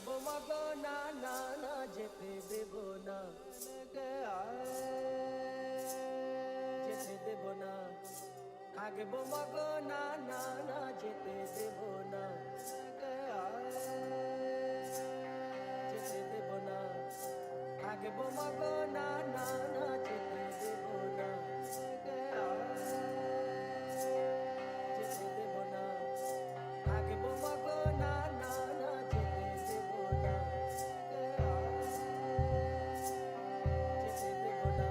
মগো না না না যেতে দেব না যেতে দেব না থাকবো মগো না না না যেতে দেব না যেতে দেব না থাকবো মগো না না না যেতে দেব না যেতে দেব না থাকবো মগো না না না যেতে দেব না যেতে দেব না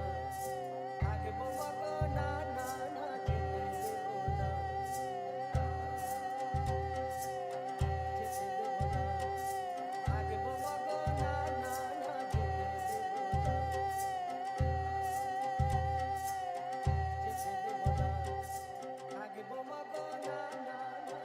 থাকবো মগো না না না যেতে দেব না যেতে দেব না থাকবো মগো না না না যেতে দেব না যেতে দেব না থাকবো মগো না না না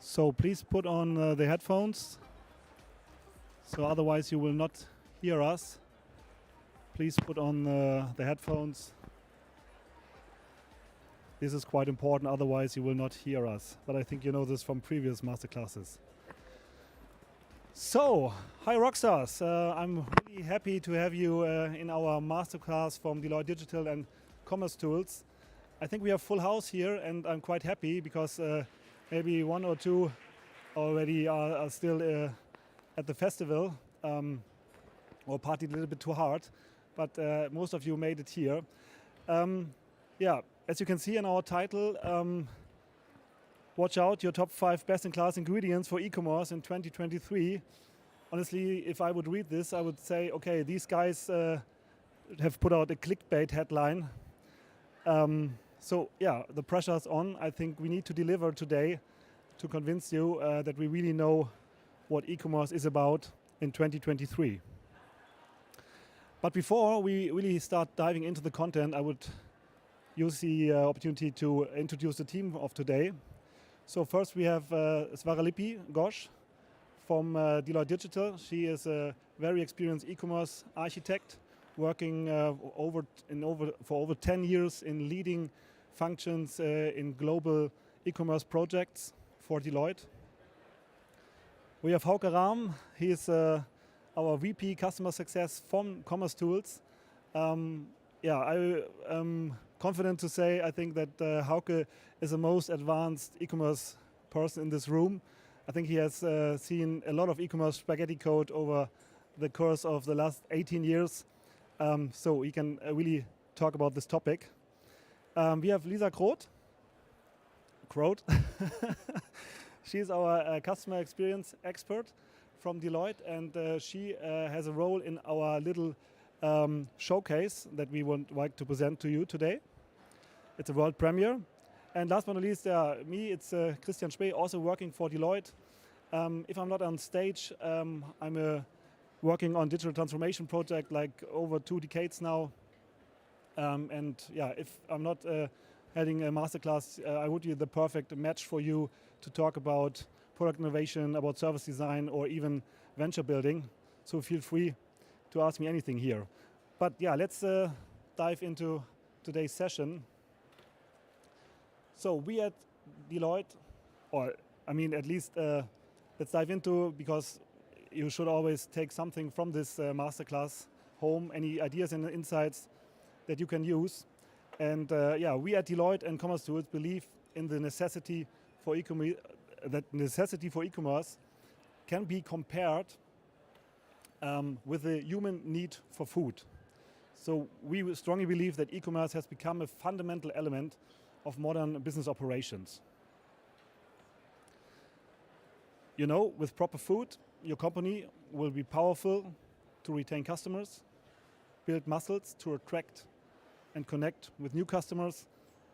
So please put on the headphones, so otherwise you will not hear us. Please put on the headphones. This is quite important, otherwise you will not hear us. But I think you know this from previous masterclasses. So, hi Rockstars. I'm really happy to have you in our masterclass from Deloitte Digital and commercetools. I think we have full house here, and I'm quite happy because maybe one or two already are still at the festival or partied a little bit too hard, but most of you made it here. Yeah, as you can see in our title, watch out, your top 5 best-in-class ingredients for e-commerce in 2023. Honestly, if I would read this, I would say, okay, these guys have put out a clickbait headline. So yeah, the pressure's on. I think we need to deliver today to convince you that we really know what e-commerce is about in 2023. But before we really start diving into the content, I would use the opportunity to introduce the team of today. So first we have Swaralipi Gosh from Deloitte Digital. She is a very experienced e-commerce architect, working for over 10 years in leading functions in global e-commerce projects for Deloitte. We have Hauke Rahm. He is our VP Customer Success from commercetools. Yeah, I am confident to say I think that Hauke is the most advanced e-commerce person in this room. I think he has seen a lot of e-commerce spaghetti code over the course of the last 18 years. So he can really talk about this topic. We have Lisa Kroth. She's our customer experience expert from Deloitte, and she has a role in our little showcase that we would like to present to you today. It's a world premiere. And last but not least, me, it's Christian Spee, also working for Deloitte. If I'm not on stage, I'm working on digital transformation project like over 2 decades now. And yeah, if I'm not having a masterclass, I would be the perfect match for you to talk about product innovation, about service design, or even venture building. So feel free to ask me anything here. But yeah, let's dive into today's session. So we at Deloitte, or I mean at least let's dive into, because you should always take something from this masterclass home, any ideas and insights that you can use. And yeah, we at Deloitte and commercetools believe in the necessity for e-commerce, that necessity for e-commerce can be compared with the human need for food. So we strongly believe that e-commerce has become a fundamental element of modern business operations. You know, with proper food, your company will be powerful to retain customers, build muscles to attract and connect with new customers,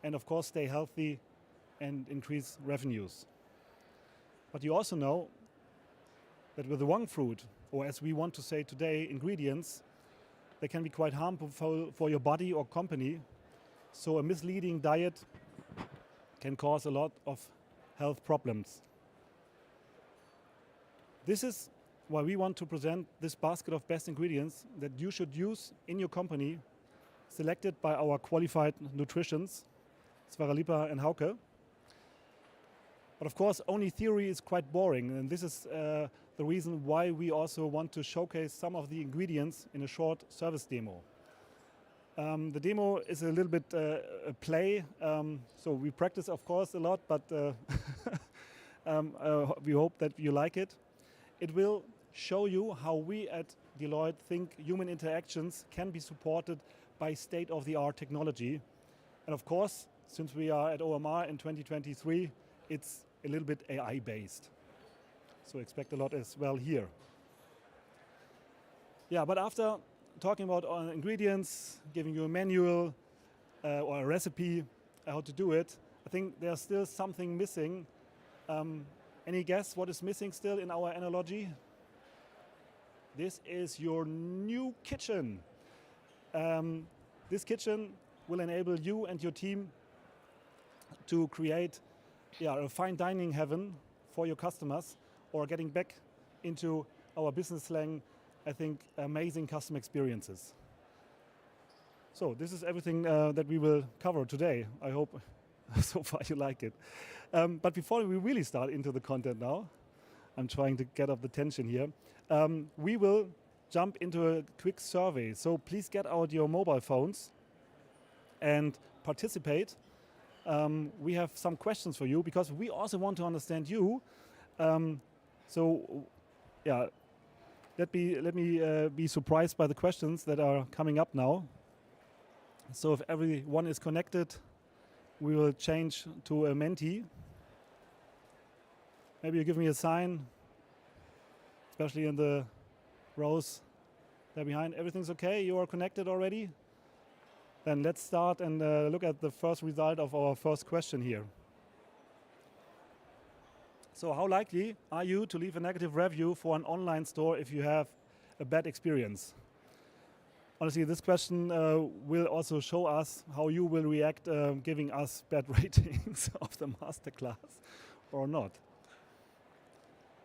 and of course stay healthy and increase revenues. But you also know that with the wrong fruit, or as we want to say today, ingredients, they can be quite harmful for your body or company. So a misleading diet can cause a lot of health problems. This is why we want to present this basket of best ingredients that you should use in your company, selected by our qualified nutritionists, Swaralipi and Hauke. But of course, only theory is quite boring, and this is the reason why we also want to showcase some of the ingredients in a short service demo. The demo is a little bit a play, so we practice, of course, a lot, but we hope that you like it. It will show you how we at Deloitte think human interactions can be supported by state-of-the-art technology. And of course, since we are at OMR in 2023, it's a little bit AI-based. So expect a lot as well here. Yeah, but after talking about ingredients, giving you a manual or a recipe how to do it, I think there's still something missing. Any guess what is missing still in our analogy? This is your new kitchen. This kitchen will enable you and your team to create a fine dining heaven for your customers, or getting back into our business slang, I think amazing customer experiences. So this is everything that we will cover today. I hope so far you like it. But before we really start into the content now, I'm trying to get up the tension here. We will jump into a quick survey. So please get out your mobile phones and participate. We have some questions for you because we also want to understand you. So, yeah, let me be surprised by the questions that are coming up now. So if everyone is connected, we will change to a Menti. Maybe you give me a sign, especially in the rows there behind. Everything's okay? You are connected already? Then let's start and look at the first result of our first question here. So how likely are you to leave a negative review for an online store if you have a bad experience? Honestly, this question will also show us how you will react giving us bad ratings of the masterclass or not.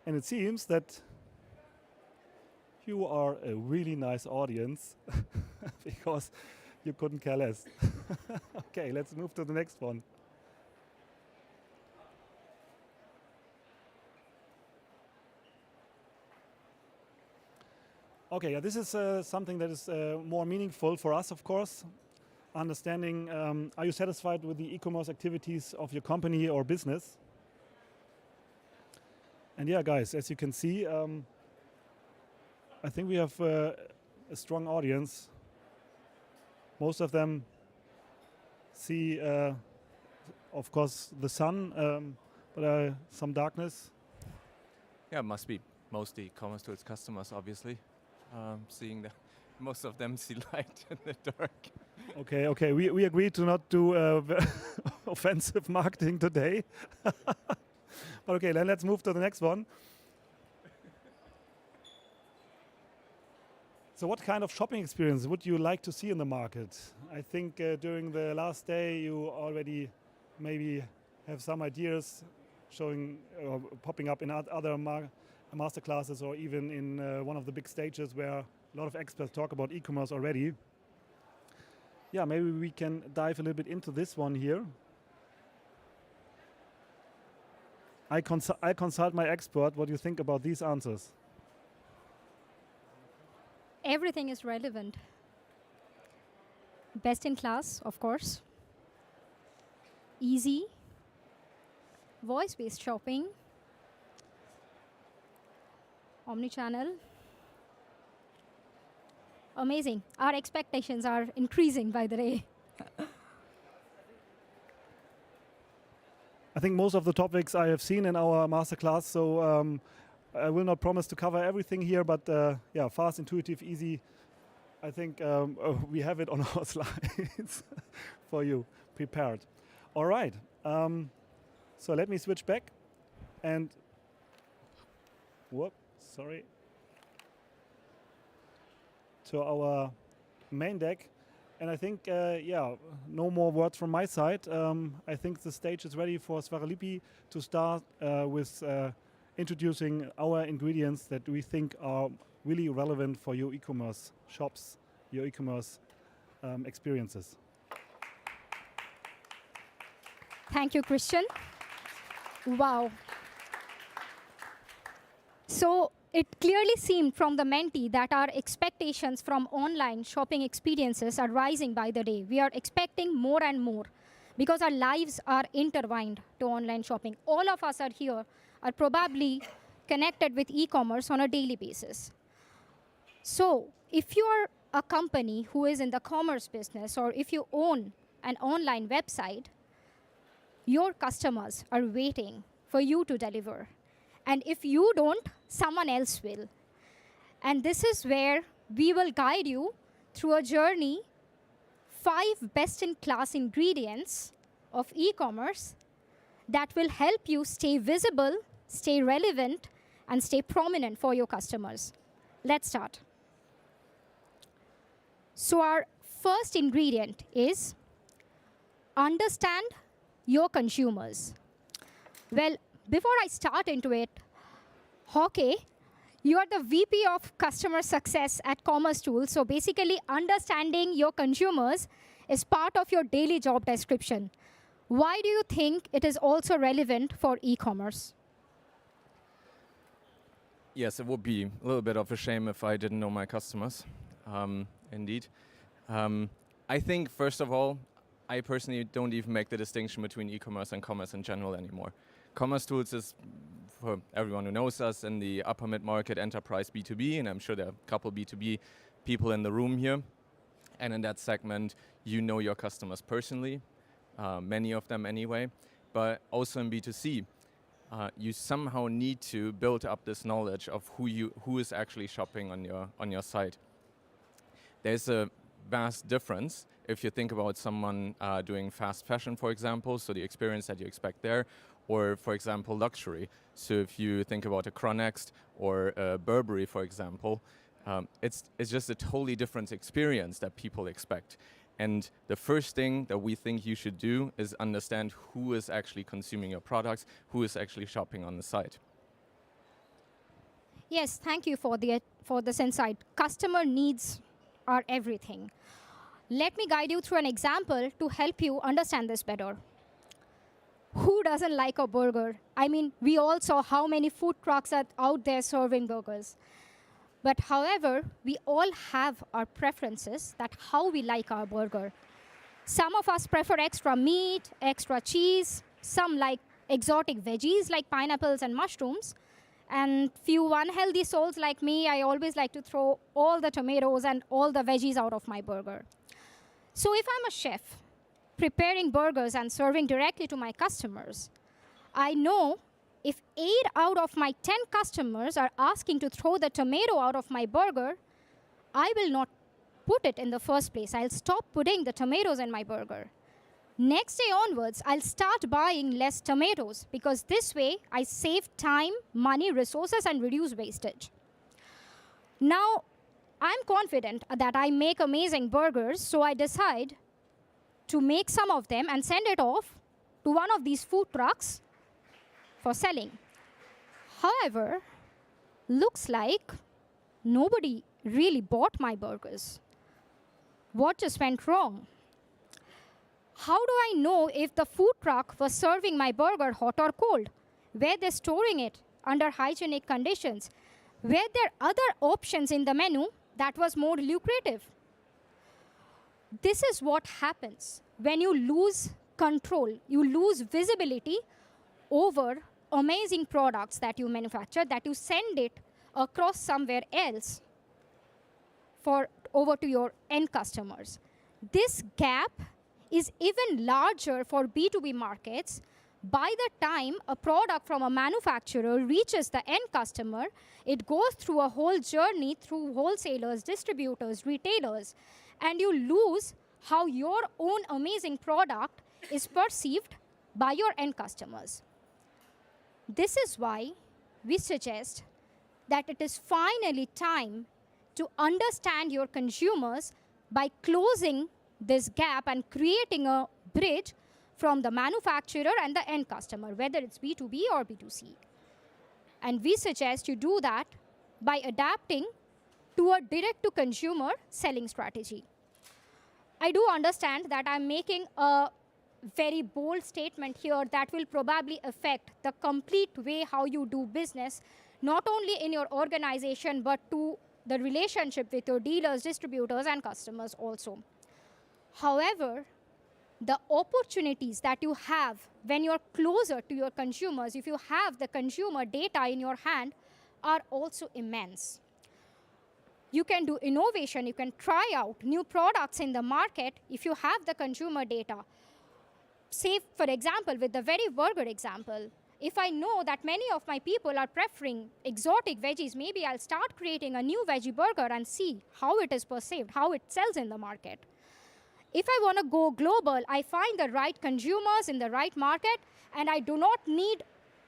And it seems that you are a really nice audience because you couldn't care less. Okay, let's move to the next one. Okay, this is something that is more meaningful for us, of course. Understanding, are you satisfied with the e-commerce activities of your company or business? And yeah, guys, as you can see, I think we have a strong audience. Most of them see, of course, the sun, but some darkness. Yeah, it must be mostly commercetools customers, obviously. Seeing that most of them see light in the dark. Okay. We agreed to not do offensive marketing today. But okay, then let's move to the next one. So what kind of shopping experience would you like to see in the market? I think during the last day you already maybe have some ideas showing popping up in other masterclasses or even in one of the big stages where a lot of experts talk about e-commerce already. Yeah, maybe we can dive a little bit into this one here. I consult my expert. What do you think about these answers? Everything is relevant. Best in class, of course. Easy. Voice-based shopping. Omnichannel. Amazing. Our expectations are increasing by the day. I think most of the topics I have seen in our masterclass, so I will not promise to cover everything here, but yeah, fast, intuitive, easy. I think we have it on our slides for you, prepared. All right, so let me switch back and, to our main deck. And I think, yeah, no more words from my side. I think the stage is ready for Swaralipi to start with introducing our ingredients that we think are really relevant for your e-commerce shops, your e-commerce experiences. Thank you, Christian. Wow. So it clearly seemed from the Menti that our expectations from online shopping experiences are rising by the day. We are expecting more and more because our lives are intertwined to online shopping. All of us are here are probably connected with e-commerce on a daily basis. So if you are a company who is in the commerce business or if you own an online website, your customers are waiting for you to deliver. And if you don't, someone else will. And this is where we will guide you through a journey, 5 best-in-class ingredients of e-commerce that will help you stay visible, stay relevant, and stay prominent for your customers. Let's start. So our first ingredient is understand your consumers. Well, before I start into it, Hauke, you are the VP of Customer Success at commercetools. So basically, understanding your consumers is part of your daily job description. Why do you think it is also relevant for e-commerce? Yes, it would be a little bit of a shame if I didn't know my customers. Indeed. I think, first of all, I personally don't even make the distinction between e-commerce and commerce in general anymore. commercetools is, for everyone who knows us, in the upper mid-market enterprise B2B, and I'm sure there are a couple B2B people in the room here. And in that segment, you know your customers personally, many of them anyway, but also in B2C. You somehow need to build up this knowledge of who is actually shopping on your site. There's a vast difference if you think about someone doing fast fashion, for example, so the experience that you expect there, or for example luxury. So if you think about a Chronext or a Burberry, for example, it's just a totally different experience that people expect. And the first thing that we think you should do is understand who is actually consuming your products, who is actually shopping on the site. Yes, thank you for this insight. Customer needs are everything. Let me guide you through an example to help you understand this better. Who doesn't like a burger? I mean, we all saw how many food trucks are out there serving burgers. But however, we all have our preferences that how we like our burger. Some of us prefer extra meat, extra cheese. Some like exotic veggies like pineapples and mushrooms. And few unhealthy souls like me, I always like to throw all the tomatoes and all the veggies out of my burger. So if I'm a chef preparing burgers and serving directly to my customers, I know if 8 out of my 10 customers are asking to throw the tomato out of my burger, I will not put it in the first place. I'll stop putting the tomatoes in my burger. Next day onwards, I'll start buying less tomatoes because this way I save time, money, resources, and reduce wastage. Now, I'm confident that I make amazing burgers, so I decide to make some of them and send it off to one of these food trucks for selling. However, looks like nobody really bought my burgers. What just went wrong? How do I know if the food truck was serving my burger hot or cold? Were they storing it under hygienic conditions? Were there other options in the menu that was more lucrative? This is what happens when you lose control. You lose visibility over amazing products that you manufacture, that you send it across somewhere else over to your end customers. This gap is even larger for B2B markets. By the time a product from a manufacturer reaches the end customer, it goes through a whole journey through wholesalers, distributors, retailers, and you lose how your own amazing product is perceived by your end customers. This is why we suggest that it is finally time to understand your consumers by closing this gap and creating a bridge from the manufacturer and the end customer, whether it's B2B or B2C. And we suggest you do that by adapting to a direct-to-consumer selling strategy. I do understand that I'm making a very bold statement here that will probably affect the complete way how you do business, not only in your organization, but to the relationship with your dealers, distributors, and customers also. However, the opportunities that you have when you're closer to your consumers, if you have the consumer data in your hand, are also immense. You can do innovation, you can try out new products in the market if you have the consumer data. Say, for example, with the very burger example, if I know that many of my people are preferring exotic veggies, maybe I'll start creating a new veggie burger and see how it is perceived, how it sells in the market. If I want to go global, I find the right consumers in the right market, and I do not need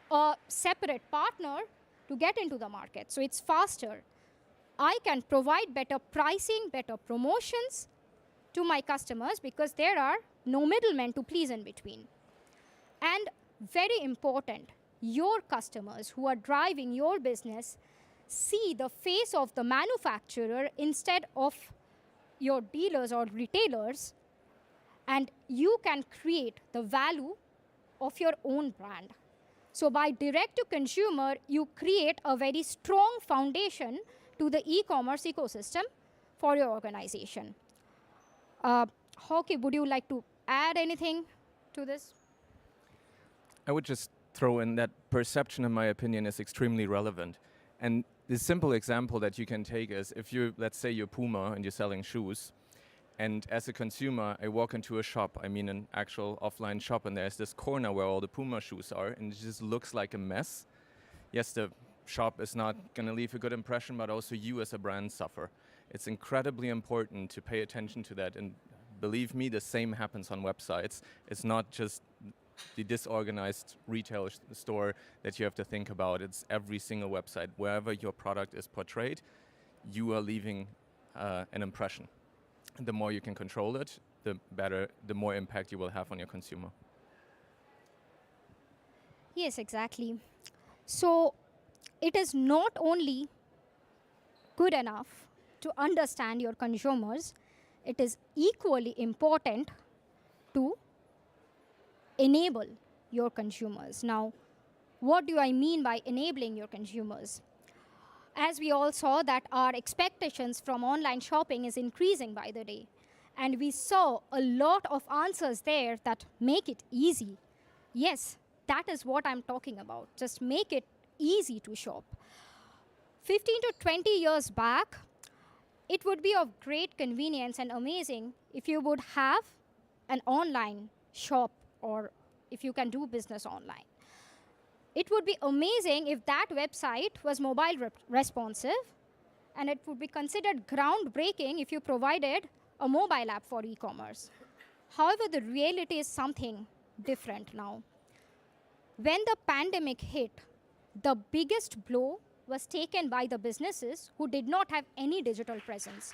a separate partner to get into the market. So it's faster. I can provide better pricing, better promotions to my customers because there are no middlemen to please in between. And very important, your customers who are driving your business see the face of the manufacturer instead of your dealers or retailers, and you can create the value of your own brand. So by direct to consumer, you create a very strong foundation to the e-commerce ecosystem for your organization. Hauke, would you like to add anything to this? I would just throw in that perception, in my opinion, is extremely relevant. And the simple example that you can take is if you, let's say you're Puma and you're selling shoes, and as a consumer, I walk into a shop, I mean an actual offline shop, and there's this corner where all the Puma shoes are, and it just looks like a mess. Yes, the shop is not going to leave a good impression, but also you as a brand suffer. It's incredibly important to pay attention to that, and believe me, the same happens on websites. It's not just the disorganized retail store that you have to think about. It's every single website. Wherever your product is portrayed, you are leaving an impression. The more you can control it, the better, the more impact you will have on your consumer. Yes, exactly. So it is not only good enough to understand your consumers, it is equally important to enable your consumers. Now, what do I mean by enabling your consumers? As we all saw that our expectations from online shopping is increasing by the day. And we saw a lot of answers there that make it easy. Yes, that is what I'm talking about. Just make it easy to shop. 15 to 20 years back, it would be of great convenience and amazing if you would have an online shop or if you can do business online. It would be amazing if that website was mobile responsive, and it would be considered groundbreaking if you provided a mobile app for e-commerce. However, the reality is something different now. When the pandemic hit, the biggest blow was taken by the businesses who did not have any digital presence.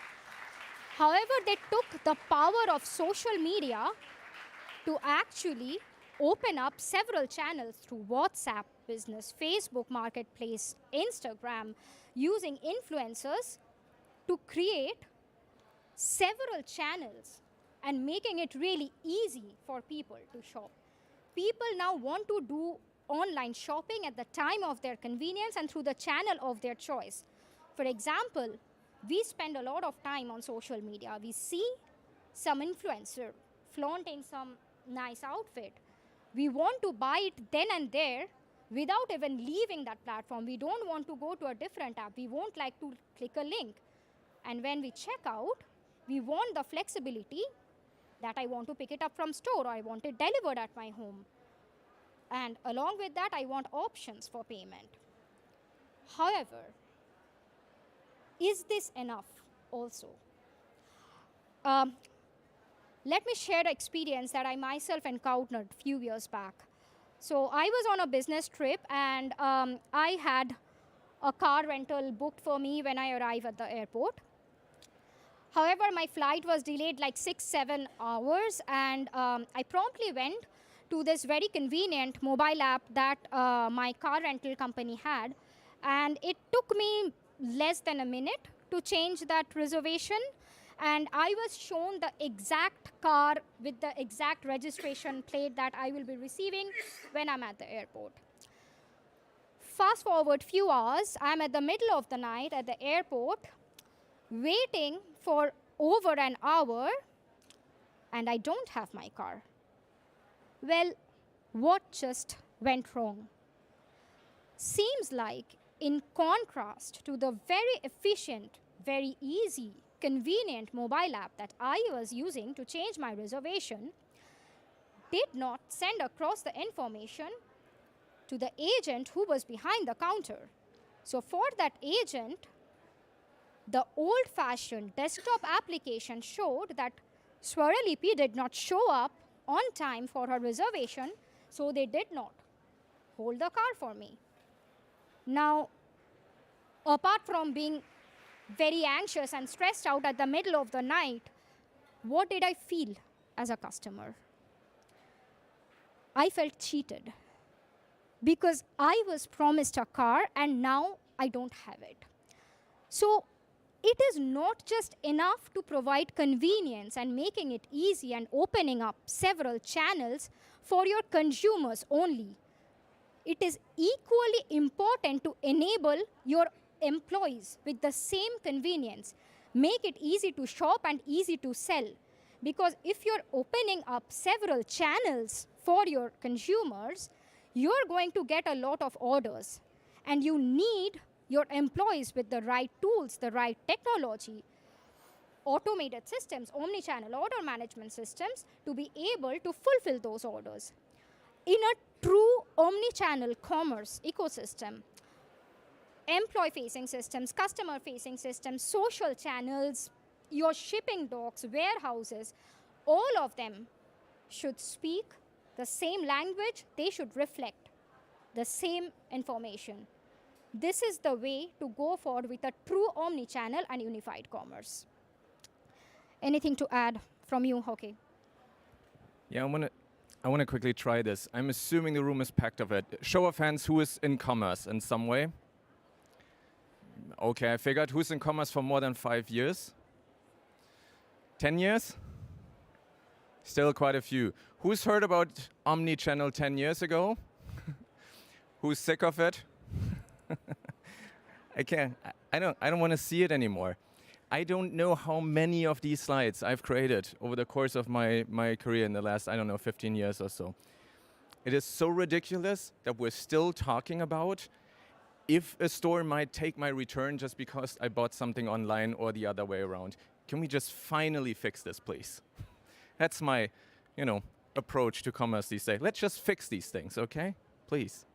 However, they took the power of social media to actually open up several channels through WhatsApp business, Facebook Marketplace, Instagram, using influencers to create several channels and making it really easy for people to shop. People now want to do online shopping at the time of their convenience and through the channel of their choice. For example, we spend a lot of time on social media. We see some influencer flaunting some nice outfit. We want to buy it then and there without even leaving that platform. We don't want to go to a different app. We won't like to click a link. And when we check out, we want the flexibility that I want to pick it up from store or I want it delivered at my home. And along with that, I want options for payment. However, is this enough also? Let me share an experience that I myself encountered a few years back. So I was on a business trip and I had a car rental booked for me when I arrived at the airport. However, my flight was delayed like 6-7 hours and I promptly went to this very convenient mobile app that my car rental company had. And it took me less than a minute to change that reservation. And I was shown the exact car with the exact registration plate that I will be receiving when I'm at the airport. Fast forward few hours, I'm at the middle of the night at the airport, waiting for over an hour, and I don't have my car. Well, what just went wrong? Seems like, in contrast to the very efficient, very easy, convenient mobile app that I was using to change my reservation, did not send across the information to the agent who was behind the counter. So for that agent, the old-fashioned desktop application showed that Swaralipi did not show up on time for her reservation, so they did not hold the car for me. Now, apart from being very anxious and stressed out at the middle of the night, what did I feel as a customer? I felt cheated because I was promised a car and now I don't have it. So it is not just enough to provide convenience and making it easy and opening up several channels for your consumers only. it is equally important to enable your employees with the same convenience. Make it easy to shop and easy to sell. Because if you're opening up several channels for your consumers, you're going to get a lot of orders. And you need your employees with the right tools, the right technology, automated systems, omni-channel order management systems to be able to fulfill those orders. In a true omni-channel commerce ecosystem, employee-facing systems, customer-facing systems, social channels, your shipping docks, warehouses, all of them should speak the same language. They should reflect the same information. This is the way to go forward with a true omni-channel and unified commerce. Anything to add from you, Hauke? Yeah, I want to quickly try this. I'm assuming the room is packed of it. Show of hands, who is in commerce in some way? Okay, I figured. Who's in commerce for more than 5 years? 10 years? Still quite a few. Who's heard about omni-channel 10 years ago? Who's sick of it? I don't want to see it anymore. I don't know how many of these slides I've created over the course of my career in the last, 15 years or so. It is so ridiculous that we're still talking about if a store might take my return just because I bought something online or the other way around. Can we just finally fix this, please? That's my, approach to commerce these days. Let's just fix these things, okay? Please.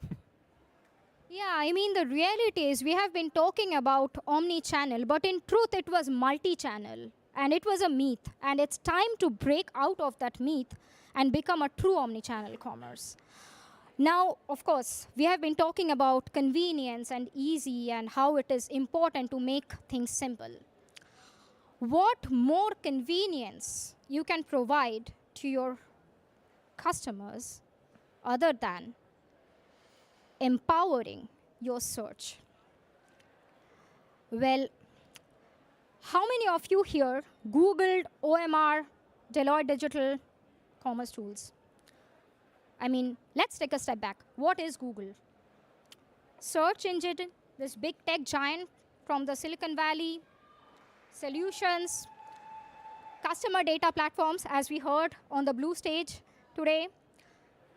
Yeah, I mean, the reality is we have been talking about omni-channel, but in truth, it was multi-channel. And it was a myth. And it's time to break out of that myth and become a true omni-channel commerce. Now, of course, we have been talking about convenience and easy and how it is important to make things simple. What more convenience you can provide to your customers other than empowering your search? Well, how many of you here Googled OMR, Deloitte Digital, commerce tools? I mean, let's take a step back. What is Google? Search engine, this big tech giant from the Silicon Valley, solutions, customer data platforms, as we heard on the blue stage today.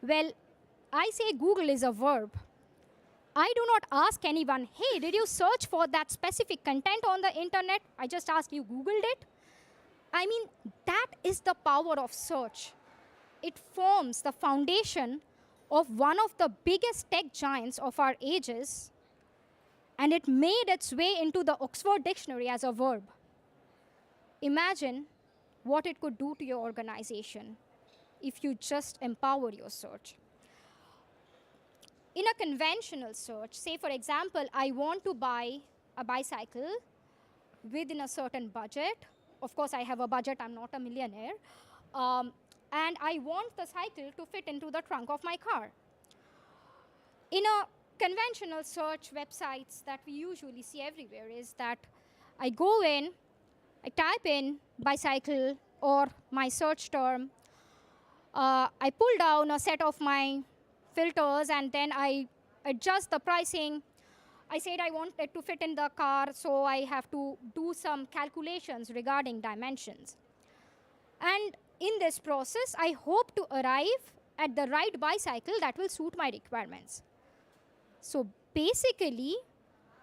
Well, I say Google is a verb. I do not ask anyone, hey, did you search for that specific content on the internet? I just ask you, Googled it? I mean, that is the power of search. It forms the foundation of one of the biggest tech giants of our ages, and it made its way into the Oxford Dictionary as a verb. Imagine what it could do to your organization if you just empower your search. In a conventional search, say for example, I want to buy a bicycle within a certain budget. Of course, I have a budget, I'm not a millionaire. And I want the cycle to fit into the trunk of my car. In a conventional search websites that we usually see everywhere is that I go in, I type in bicycle or my search term, I pull down a set of my filters and then I adjust the pricing. I said I want it to fit in the car, so I have to do some calculations regarding dimensions. And in this process, I hope to arrive at the right bicycle that will suit my requirements. So basically,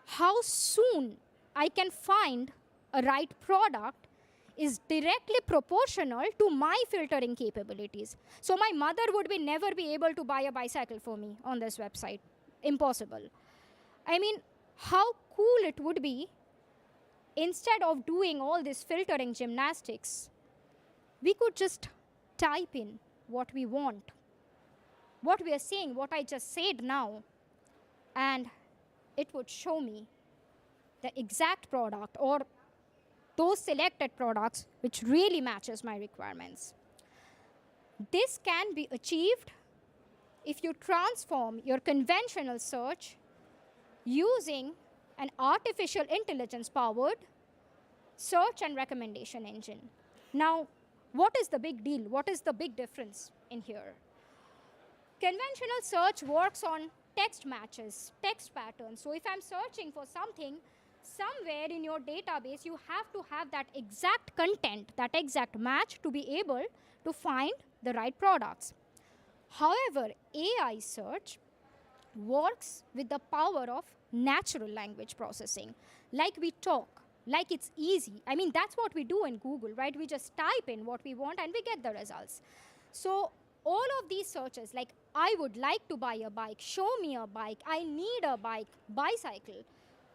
how soon I can find a right product is directly proportional to my filtering capabilities. So my mother would never be able to buy a bicycle for me on this website. Impossible. I mean, how cool it would be, instead of doing all this filtering gymnastics, we could just type in what we want, what we are saying, what I just said now, and it would show me the exact product or those selected products which really matches my requirements. This can be achieved if you transform your conventional search using an artificial intelligence-powered search and recommendation engine. Now, what is the big deal? What is the big difference in here? Conventional search works on text matches, text patterns. So if I'm searching for something, somewhere in your database, you have to have that exact content, that exact match to be able to find the right products. However, AI search works with the power of natural language processing. Like we talk, like it's easy. I mean, that's what we do in Google, right? We just type in what we want and we get the results. So all of these searches, like I would like to buy a bike, show me a bike, I need a bike, bicycle,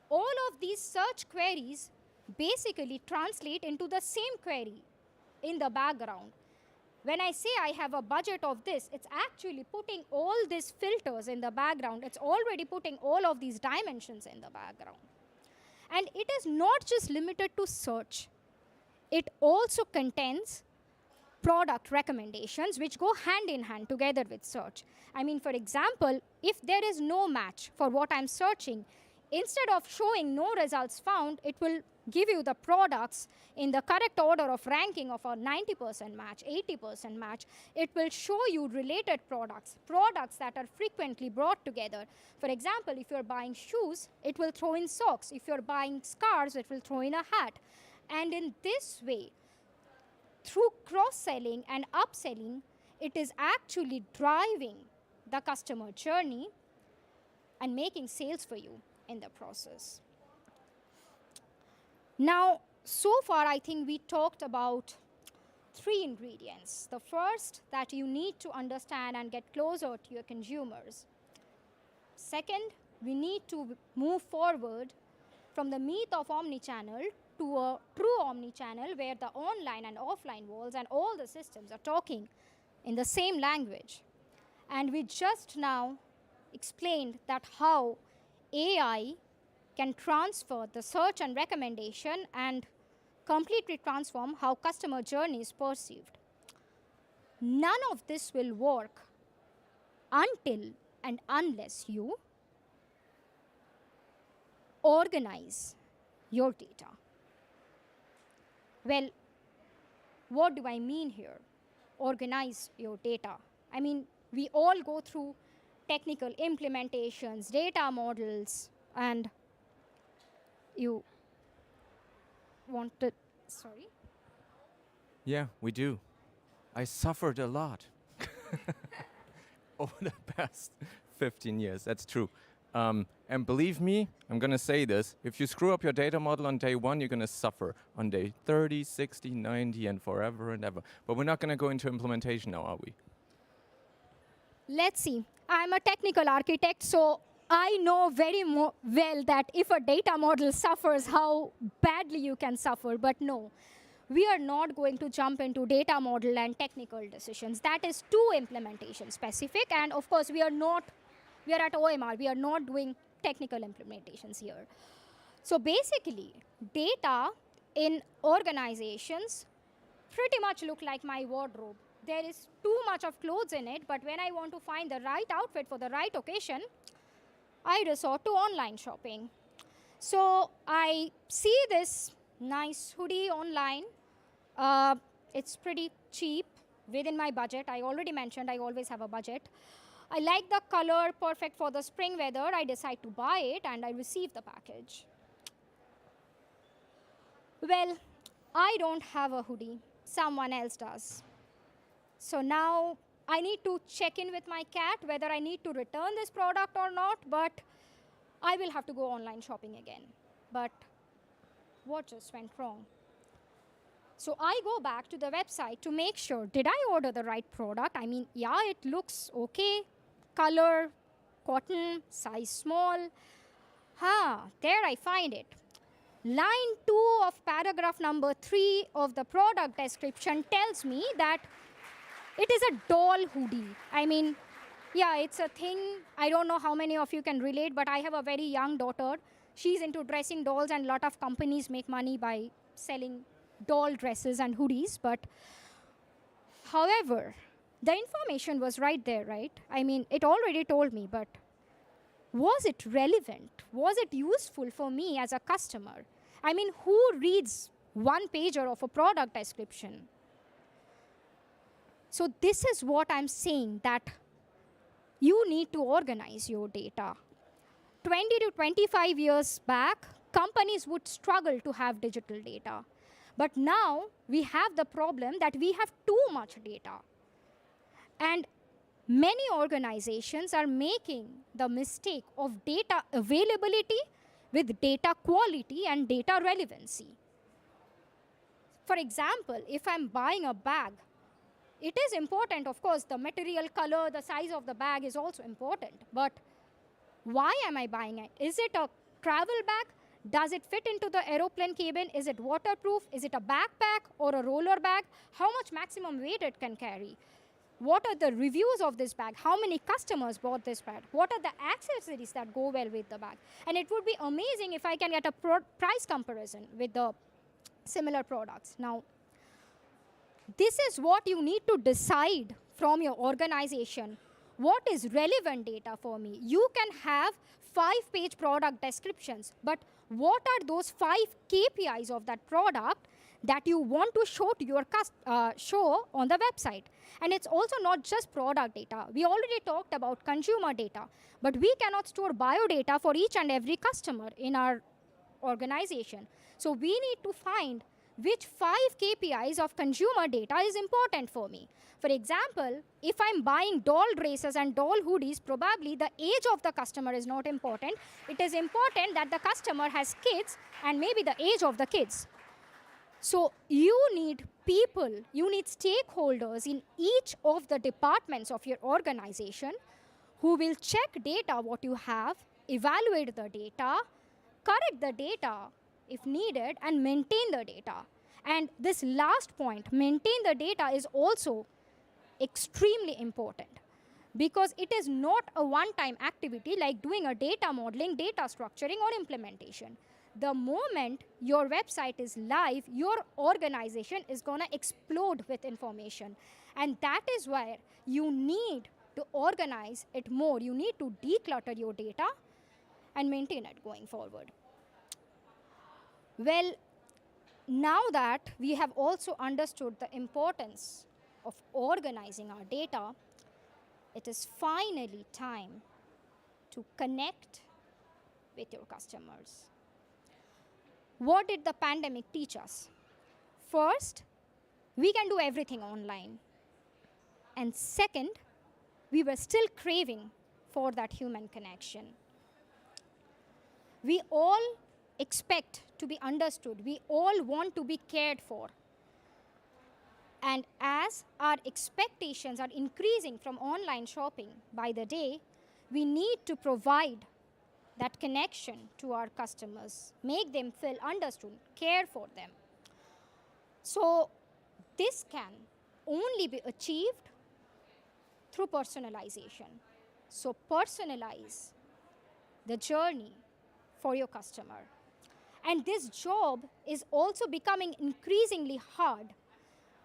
all of these search queries basically translate into the same query in the background. When I say I have a budget of this, it's actually putting all these filters in the background. It's already putting all of these dimensions in the background. And it is not just limited to search. It also contains product recommendations which go hand in hand together with search. I mean, for example, if there is no match for what I'm searching, instead of showing no results found, it will give you the products in the correct order of ranking of a 90% match, 80% match. It will show you related products, products that are frequently brought together. For example, if you're buying shoes, it will throw in socks. If you're buying scarves, it will throw in a hat. And in this way, through cross-selling and upselling, it is actually driving the customer journey and making sales for you in the process. Now, so far, I think we talked about 3 ingredients. The first, that you need to understand and get closer to your consumers. Second, we need to move forward from the myth of omnichannel to a true omnichannel where the online and offline worlds and all the systems are talking in the same language. And we just now explained that how AI can transfer the search and recommendation and completely transform how customer journey is perceived. None of this will work until and unless you organize your data. Well, what do I mean here? Organize your data. I mean, we all go through technical implementations, data models, and you wanted, sorry? Yeah, we do. I suffered a lot over the past 15 years. That's true. And believe me, I'm going to say this. If you screw up your data model on day 1, you're going to suffer on day 30, 60, 90, and forever and ever. But we're not going to go into implementation now, are we? Let's see. I'm a technical architect, so I know very well that if a data model suffers, how badly you can suffer. But no, we are not going to jump into data model and technical decisions. That is too implementation specific. And of course, we are at OMR. We are not doing technical implementations here. So basically, data in organizations pretty much look like my wardrobe. There is too much of clothes in it, but when I want to find the right outfit for the right occasion, I resort to online shopping. So I see this nice hoodie online. It's pretty cheap, within my budget. I already mentioned I always have a budget. I like the color, perfect for the spring weather. I decide to buy it and I receive the package. Well, I don't have a hoodie. Someone else does. So now I need to check in with my cat whether I need to return this product or not, but I will have to go online shopping again. But what just went wrong? So I go back to the website to make sure, did I order the right product? I mean, yeah, it looks okay. Color, cotton, size small. There I find it. Line 2 of paragraph number 3 of the product description tells me that it is a doll hoodie. I mean, yeah, it's a thing. I don't know how many of you can relate, but I have a very young daughter. She's into dressing dolls, and a lot of companies make money by selling doll dresses and hoodies. But however, the information was right there, right? I mean, it already told me, but was it relevant? Was it useful for me as a customer? I mean, who reads one pager of a product description? So this is what I'm saying, that you need to organize your data. 20 to 25 years back, companies would struggle to have digital data. But now we have the problem that we have too much data. And many organizations are making the mistake of data availability with data quality and data relevancy. For example, if I'm buying a bag, it is important, of course, the material, color, the size of the bag is also important. But why am I buying it? Is it a travel bag? Does it fit into the aeroplane cabin? Is it waterproof? Is it a backpack or a roller bag? How much maximum weight it can carry? What are the reviews of this bag? How many customers bought this bag? What are the accessories that go well with the bag? And it would be amazing if I can get a price comparison with the similar products. Now, this is what you need to decide from your organization. What is relevant data for me? You can have 5-page product descriptions, but what are those 5 KPIs of that product that you want to show to your show on the website? And it's also not just product data. We already talked about consumer data, but we cannot store bio data for each and every customer in our organization. So we need to find which 5 KPIs of consumer data is important for me. For example, if I'm buying doll dresses and doll hoodies, probably the age of the customer is not important. It is important that the customer has kids and maybe the age of the kids. So you need people, you need stakeholders in each of the departments of your organization who will check data, what you have, evaluate the data, correct the data if needed, and maintain the data. And this last point, maintain the data, is also extremely important because it is not a one-time activity like doing a data modeling, data structuring, or implementation. The moment your website is live, your organization is going to explode with information. And that is where you need to organize it more. You need to declutter your data and maintain it going forward. Well, now that we have also understood the importance of organizing our data, it is finally time to connect with your customers. What did the pandemic teach us? First, we can do everything online. And second, we were still craving for that human connection. We all expect to be understood. We all want to be cared for. And as our expectations are increasing from online shopping by the day, we need to provide that connection to our customers, make them feel understood, care for them. So this can only be achieved through personalization. So personalize the journey for your customer. And this job is also becoming increasingly hard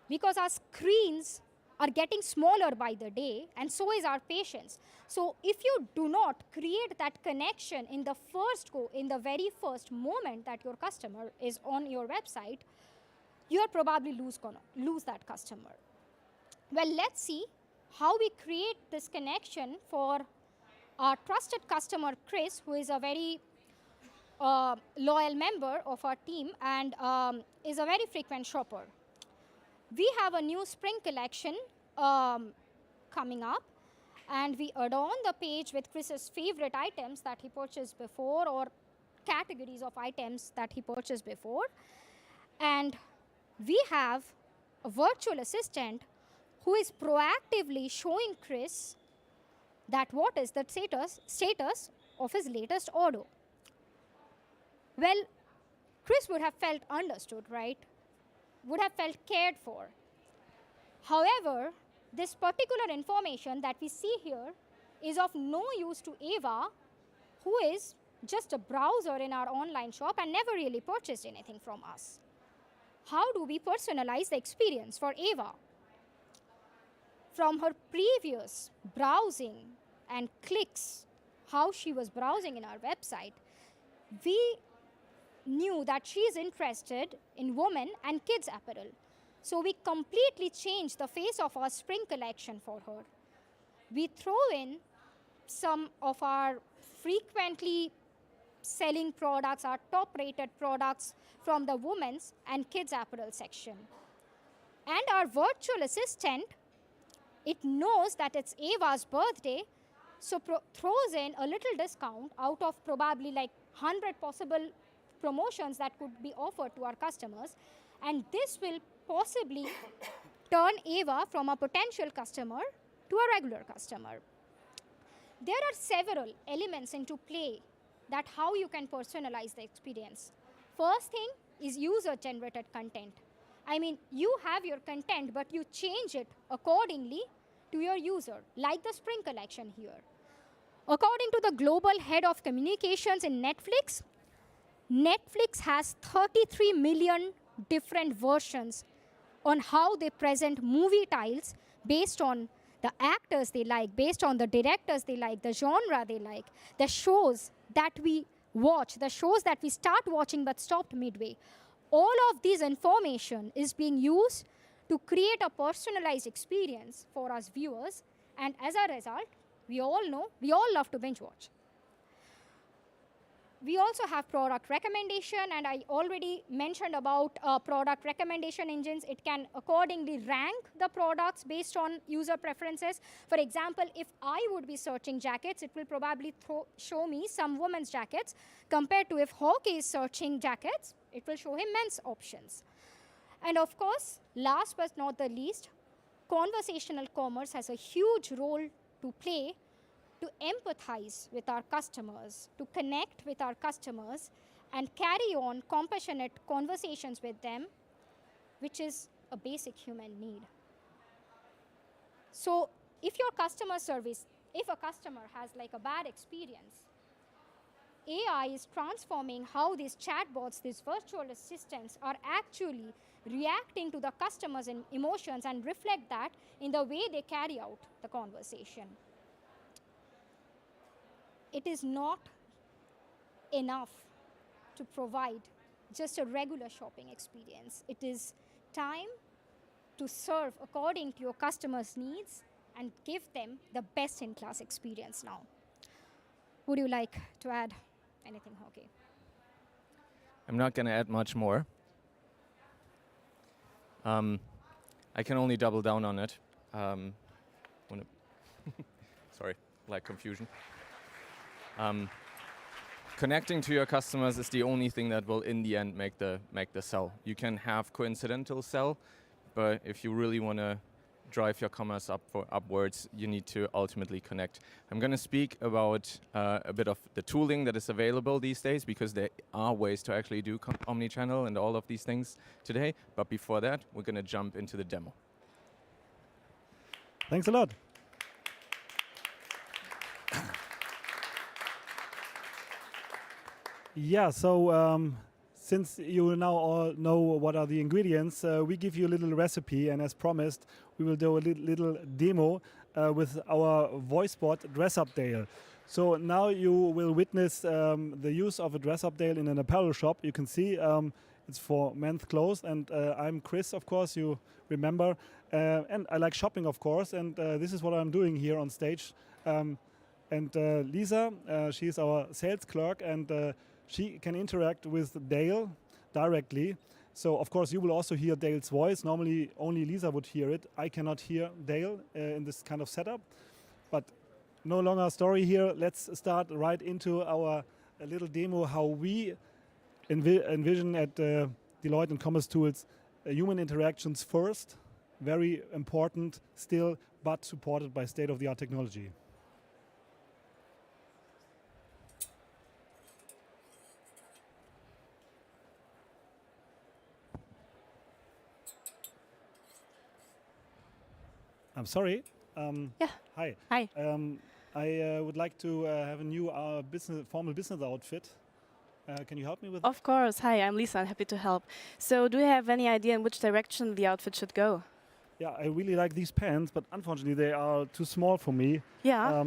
because our screens are getting smaller by the day, and so is our patience. So if you do not create that connection in the first go, in the very first moment that your customer is on your website, you are probably lose that customer. Well, let's see how we create this connection for our trusted customer, Chris, who is a very loyal member of our team and is a very frequent shopper. We have a new spring collection coming up, and we adorn the page with Chris's favorite items that he purchased before, or categories of items that he purchased before. And we have a virtual assistant who is proactively showing Chris that what is the status of his latest order. Well, Chris would have felt understood, right? Would have felt cared for. However, this particular information that we see here is of no use to Eva, who is just a browser in our online shop and never really purchased anything from us. How do we personalize the experience for Eva? From her previous browsing and clicks, how she was browsing in our website, we knew that she is interested in women and kids apparel. So we completely changed the face of our spring collection for her. We throw in some of our frequently selling products, our top-rated products from the women's and kids apparel section. And our virtual assistant, it knows that it's Ava's birthday, so throws in a little discount out of probably like 100 possible promotions that could be offered to our customers. And this will possibly turn Ava from a potential customer to a regular customer. There are several elements into play that how you can personalize the experience. First thing is user-generated content. I mean, you have your content, but you change it accordingly to your user, like the spring collection here. According to the global head of communications in Netflix, Netflix has 33 million different versions on how they present movie titles based on the actors they like, based on the directors they like, the genre they like, the shows that we watch, the shows that we start watching but stopped midway. All of this information is being used to create a personalized experience for us viewers, and as a result, we all know, we all love to binge watch. We also have product recommendation, and I already mentioned about product recommendation engines. It can accordingly rank the products based on user preferences. For example, if I would be searching jackets, it will probably show me some women's jackets, compared to if Hauke is searching jackets, it will show him men's options. And of course, last but not the least, conversational commerce has a huge role to play to empathize with our customers, to connect with our customers, and carry on compassionate conversations with them, which is a basic human need. So if your customer service, if a customer has like a bad experience, AI is transforming how these chatbots, these virtual assistants, are actually reacting to the customer's emotions and reflect that in the way they carry out the conversation. It is not enough to provide just a regular shopping experience. It is time to serve according to your customers' needs and give them the best-in-class experience now. Would you like to add anything, Hauke? I'm not going to add much more. I can only double down on it. Sorry, like confusion. Connecting to your customers is the only thing that will, in the end, make the sell. You can have coincidental sell, but if you really want to drive your commerce upwards, you need to ultimately connect. I'm going to speak about a bit of the tooling that is available these days, because there are ways to actually do omnichannel and all of these things today. But before that, we're going to jump into the demo. Thanks a lot. Yeah, so since you now all know what are the ingredients, we give you a little recipe, and as promised, we will do a little demo with our voice bot Dress Up Dale. So now you will witness the use of a Dress Up Dale in an apparel shop. You can see it's for men's clothes, and I'm Chris, of course, you remember, and I like shopping, of course, and this is what I'm doing here on stage. And Lisa, she's our sales clerk, and she can interact with Dale directly. So, of course, you will also hear Dale's voice. Normally, only Lisa would hear it. I cannot hear Dale in this kind of setup. But no longer story here. Let's start right into our little demo, how we envision at Deloitte and commercetools human interactions first. Very important still, but supported by state-of-the-art technology. I'm sorry. Yeah. Hi. Hi. I would like to have a new formal business outfit. Can you help me with that? Of course. Hi, I'm Lisa. I'm happy to help. So do you have any idea in which direction the outfit should go? Yeah, I really like these pants, but unfortunately they are too small for me. Yeah.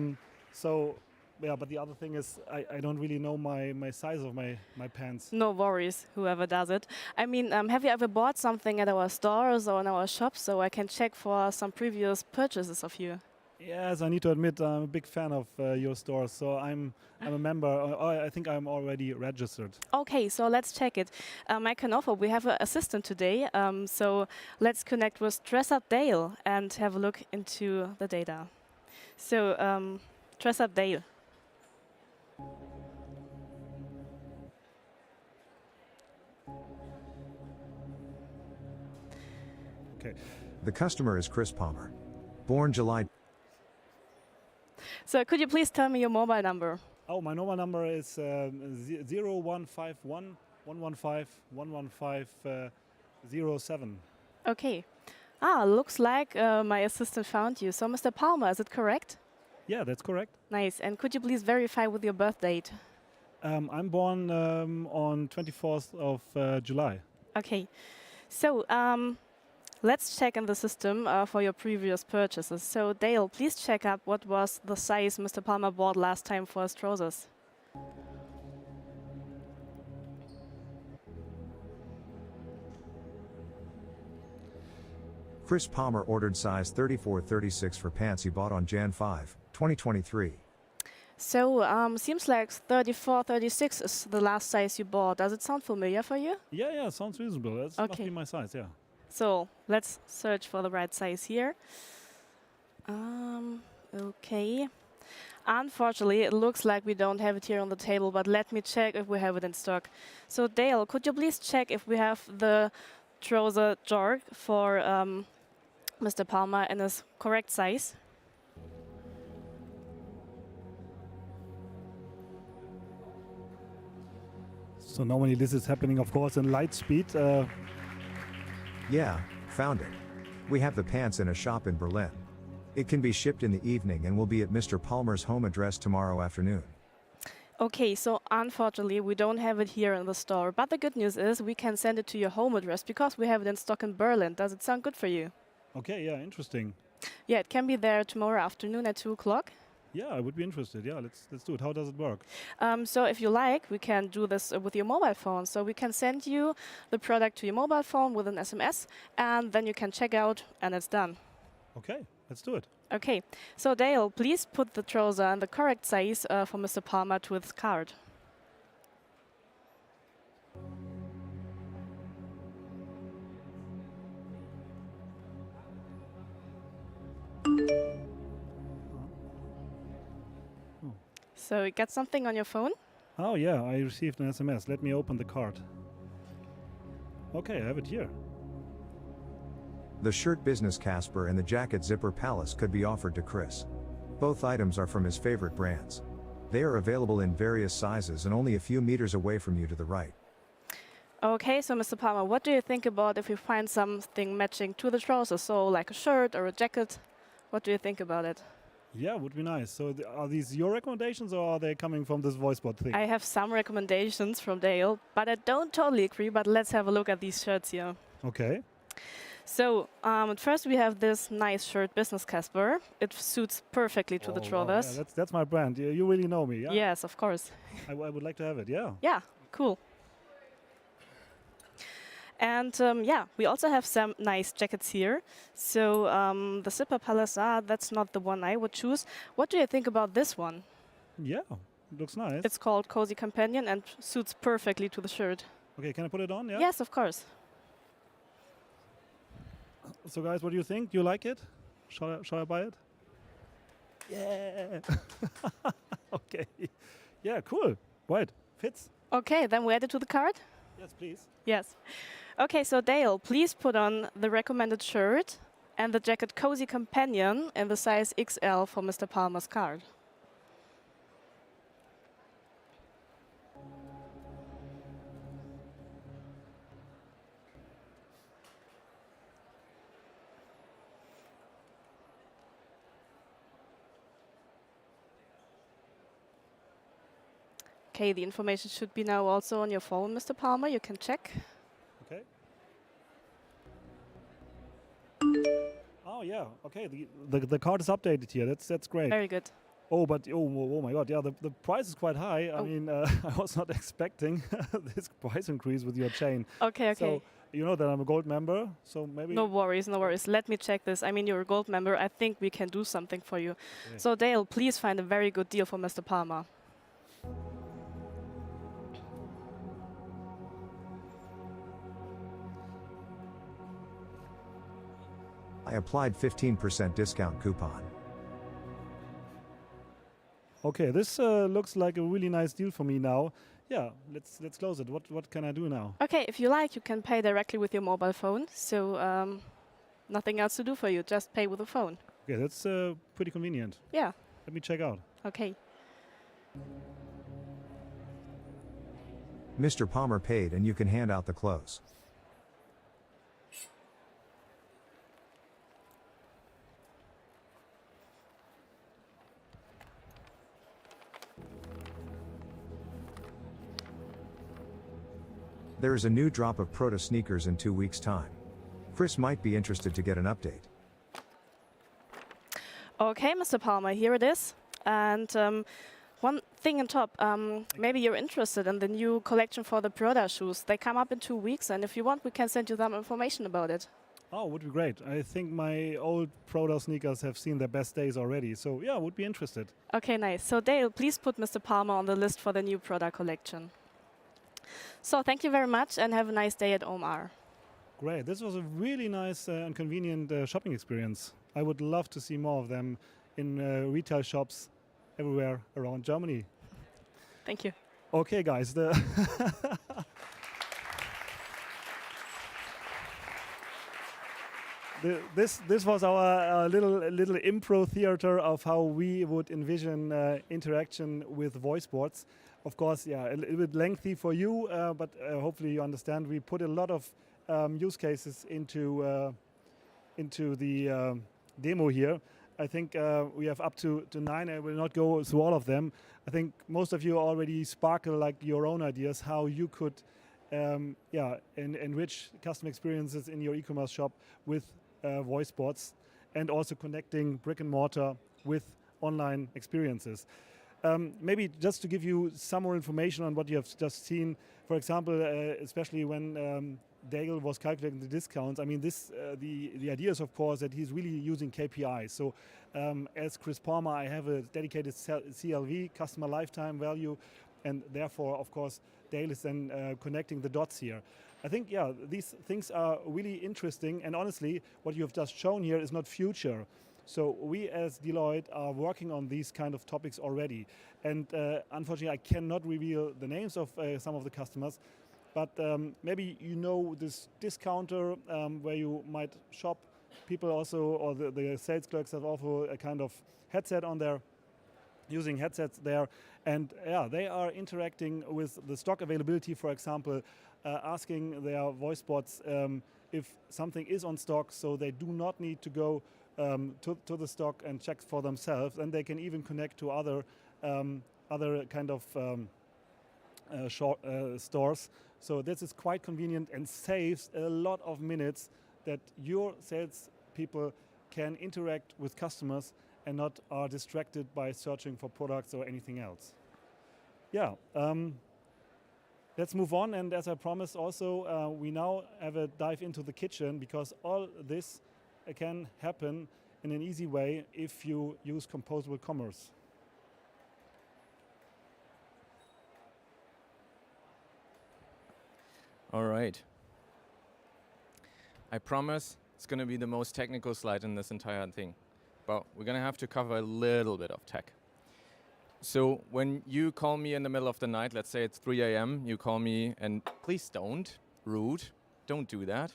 But the other thing is I don't really know my size of my pants. No worries, whoever does it. I mean, have you ever bought something at our stores or in our shops, so I can check for some previous purchases of you? Yes, I need to admit I'm a big fan of your store, so I'm a member. I think I'm already registered. Okay, so let's check it. I can offer, we have an assistant today, so let's connect with Dress Up Dale and have a look into the data. So, Dress Up Dale. Okay. The customer is Chris Palmer, born July. So could you please tell me your mobile number? Oh, my mobile number is 0151 115 115 07. Okay. Looks like my assistant found you. So Mr. Palmer, is it correct? Yeah, that's correct. Nice. And could you please verify with your birth date? I'm born on 24th of July. Okay. So let's check in the system for your previous purchases. So Dale, please check up what was the size Mr. Palmer bought last time for his trousers. Chris Palmer ordered size 34-36 for pants he bought on Jan 5, 2023. So seems like 34-36 is the last size you bought. Does it sound familiar for you? Yeah, sounds reasonable. That must Okay. be my size, yeah. So let's search for the right size here. Okay. Unfortunately, it looks like we don't have it here on the table, but let me check if we have it in stock. So Dale, could you please check if we have the trouser jar for Mr. Palmer in his correct size? So normally this is happening, of course, in light speed. Yeah, found it. We have the pants in a shop in Berlin. It can be shipped in the evening and will be at Mr. Palmer's home address tomorrow afternoon. Okay, so unfortunately we don't have it here in the store, but the good news is we can send it to your home address because we have it in stock in Berlin. Does it sound good for you? Okay, yeah, interesting. Yeah, it can be there tomorrow afternoon at 2 o'clock. Yeah, I would be interested. Yeah, let's do it. How does it work? So if you like, we can do this with your mobile phone. So we can send you the product to your mobile phone with an SMS, and then you can check out, and it's done. Okay, let's do it. Okay, so Dale, please put the trouser in the correct size for Mr. Palmer to his card. So you got something on your phone? Oh yeah, I received an SMS. Let me open the card. Okay, I have it here. The shirt Business Casper and the jacket Zipper Palace could be offered to Chris. Both items are from his favorite brands. They are available in various sizes and only a few meters away from you to the right. Okay, so Mr. Palmer, what do you think about if we find something matching to the trousers? So like a shirt or a jacket? What do you think about it? Yeah, would be nice. So are these your recommendations or are they coming from this voicebot thing? I have some recommendations from Dale, but I don't totally agree, but let's have a look at these shirts here. Okay. So at first we have this nice shirt, Business Casper. It suits perfectly to the Wow, trousers. yeah, that's my brand. You really know me, yeah? Yes, of course. I would like to have it, yeah. Yeah, cool. And yeah, we also have some nice jackets here. So the Zipper Palace, that's not the one I would choose. What do you think about this one? Yeah, looks nice. It's called Cozy Companion and suits perfectly to the shirt. Okay, can I put it on? Yeah. Yes, of course. So guys, what do you think? Do you like it? Shall I buy it? Yeah. Okay. Yeah, cool. Right. Fits. Okay, then we add it to the cart? Yes, please. Yes. Okay, so Dale, please put on the recommended shirt and the jacket Cozy Companion in the size XL for Mr. Palmer's card. Okay, the information should be now also on your phone, Mr. Palmer. You can check. Okay. Oh yeah. Okay. The card is updated here. That's great. Very good. Oh, but oh my God! Yeah, the price is quite high. I Oh. mean, I was not expecting this price increase with your chain. Okay, okay. So you know that I'm a gold member, so maybe. No worries, no worries. Let me check this. I mean, you're a gold member. I think we can do something for you. So Dale, please find a very good deal for Mr. Palmer. I applied 15% discount coupon. Okay, this looks like a really nice deal for me now. Yeah, let's close it. What can I do now? Okay, if you like, you can pay directly with your mobile phone. So nothing else to do for you. Just pay with the phone. Okay, that's pretty convenient. Yeah. Let me check out. Okay. Mr. Palmer paid and you can hand out the clothes. There is a new drop of Proto sneakers in 2 weeks' time. Chris might be interested to get an update. Okay, Mr. Palmer, here it is. And one thing on top, maybe you're interested in the new collection for the Proto shoes. They come up in 2 weeks, and if you want, we can send you some information about it. Oh, would be great. I think my old Proto sneakers have seen their best days already. So yeah, would be interested. Okay, nice. So Dale, please put Mr. Palmer on the list for the new Proto collection. So thank you very much, and have a nice day at Omar. Great. This was a really nice and convenient shopping experience. I would love to see more of them in retail shops everywhere around Germany. Thank you. Okay, guys. This was our little impro theater of how we would envision interaction with voice bots. Of course, yeah, a little bit lengthy for you, but hopefully you understand. We put a lot of use cases into the demo here. I think we have up to 9. I will not go through all of them. I think most of you already sparkle like your own ideas how you could enrich customer experiences in your e-commerce shop with voice bots, and also connecting brick and mortar with online experiences. Maybe just to give you some more information on what you have just seen, for example, especially when Dale was calculating the discounts. I mean, the idea is, of course, that he's really using KPIs. So as Chris Palmer, I have a dedicated CLV, customer lifetime value, and therefore, of course, Dale is then connecting the dots here. I think, yeah, these things are really interesting, and honestly, what you have just shown here is not future. So we as Deloitte are working on these kind of topics already. And unfortunately, I cannot reveal the names of some of the customers, but maybe you know this discounter where you might shop. People also, or the sales clerks have also a kind of headset on there, using headsets there. And yeah, they are interacting with the stock availability, for example, asking their voice bots if something is on stock, so they do not need to go to the stock and check for themselves, and they can even connect to other kind of stores. So this is quite convenient and saves a lot of minutes that your sales people can interact with customers and not are distracted by searching for products or anything else. Yeah, let's move on. And as I promised also, we now have a dive into the kitchen, because all this can happen in an easy way if you use composable commerce. All right. I promise it's going to be the most technical slide in this entire thing, but we're going to have to cover a little bit of tech. So when you call me in the middle of the night, let's say it's 3 a.m., you call me, and please don't, rude, don't do that.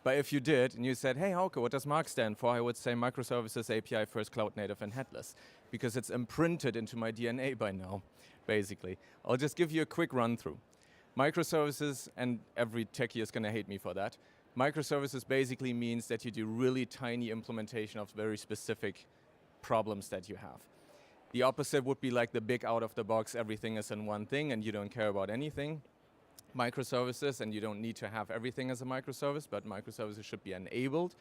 But if you did, and you said, hey, Hauke, what does MARC stand for? I would say Microservices, API First, Cloud Native, and Headless, because it's imprinted into my DNA by now, basically. I'll just give you a quick run through. Microservices, and every techie is going to hate me for that. Microservices basically means that you do really tiny implementation of very specific problems that you have. The opposite would be like the big out-of-the-box, everything is in one thing and you don't care about anything. Microservices, and you don't need to have everything as a microservice, but microservices should be enabled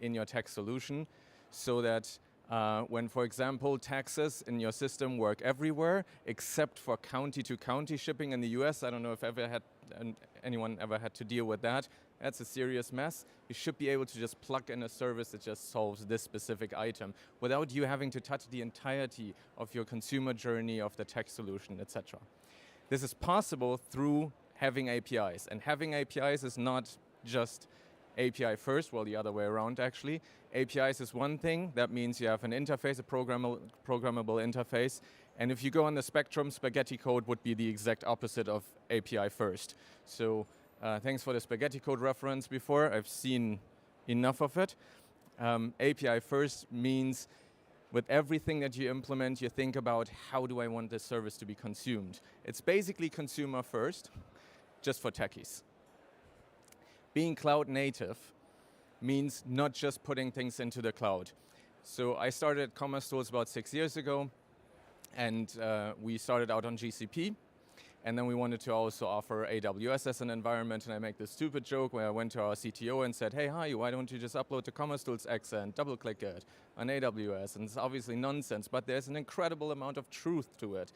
in your tech solution so that when, for example, taxes in your system work everywhere except for county-to-county shipping in the US. I don't know if anyone ever had to deal with that. That's a serious mess. You should be able to just plug in a service that just solves this specific item without you having to touch the entirety of your consumer journey, of the tech solution, etc. This is possible through having APIs. And having APIs is not just API first, well, the other way around actually. APIs is one thing. That means you have an interface, a programmable interface. And if you go on the spectrum, spaghetti code would be the exact opposite of API first. So thanks for the spaghetti code reference before. I've seen enough of it. API first means with everything that you implement, you think about how do I want this service to be consumed. It's basically consumer first, just for techies. Being cloud native means not just putting things into the cloud. So I started commercetools about 6 years ago, and we started out on GCP. And then we wanted to also offer AWS as an environment, and I make this stupid joke where I went to our CTO and said, hey, hi, why don't you just upload the commercetools X and double-click it on AWS? And it's obviously nonsense, but there's an incredible amount of truth to it.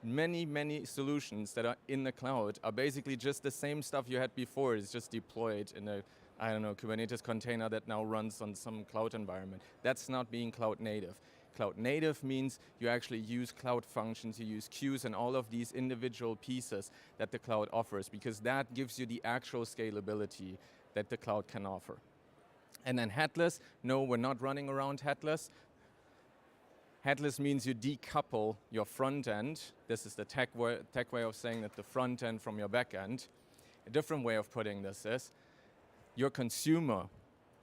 Many, many solutions that are in the cloud are basically just the same stuff you had before. It's just deployed in a, I don't know, Kubernetes container that now runs on some cloud environment. That's not being cloud native. Cloud native means you actually use cloud functions, you use queues and all of these individual pieces that the cloud offers, because that gives you the actual scalability that the cloud can offer. And then headless, no, we're not running around headless. Headless means you decouple your front end. This is the tech way of saying that the front end from your back end. A different way of putting this is your consumer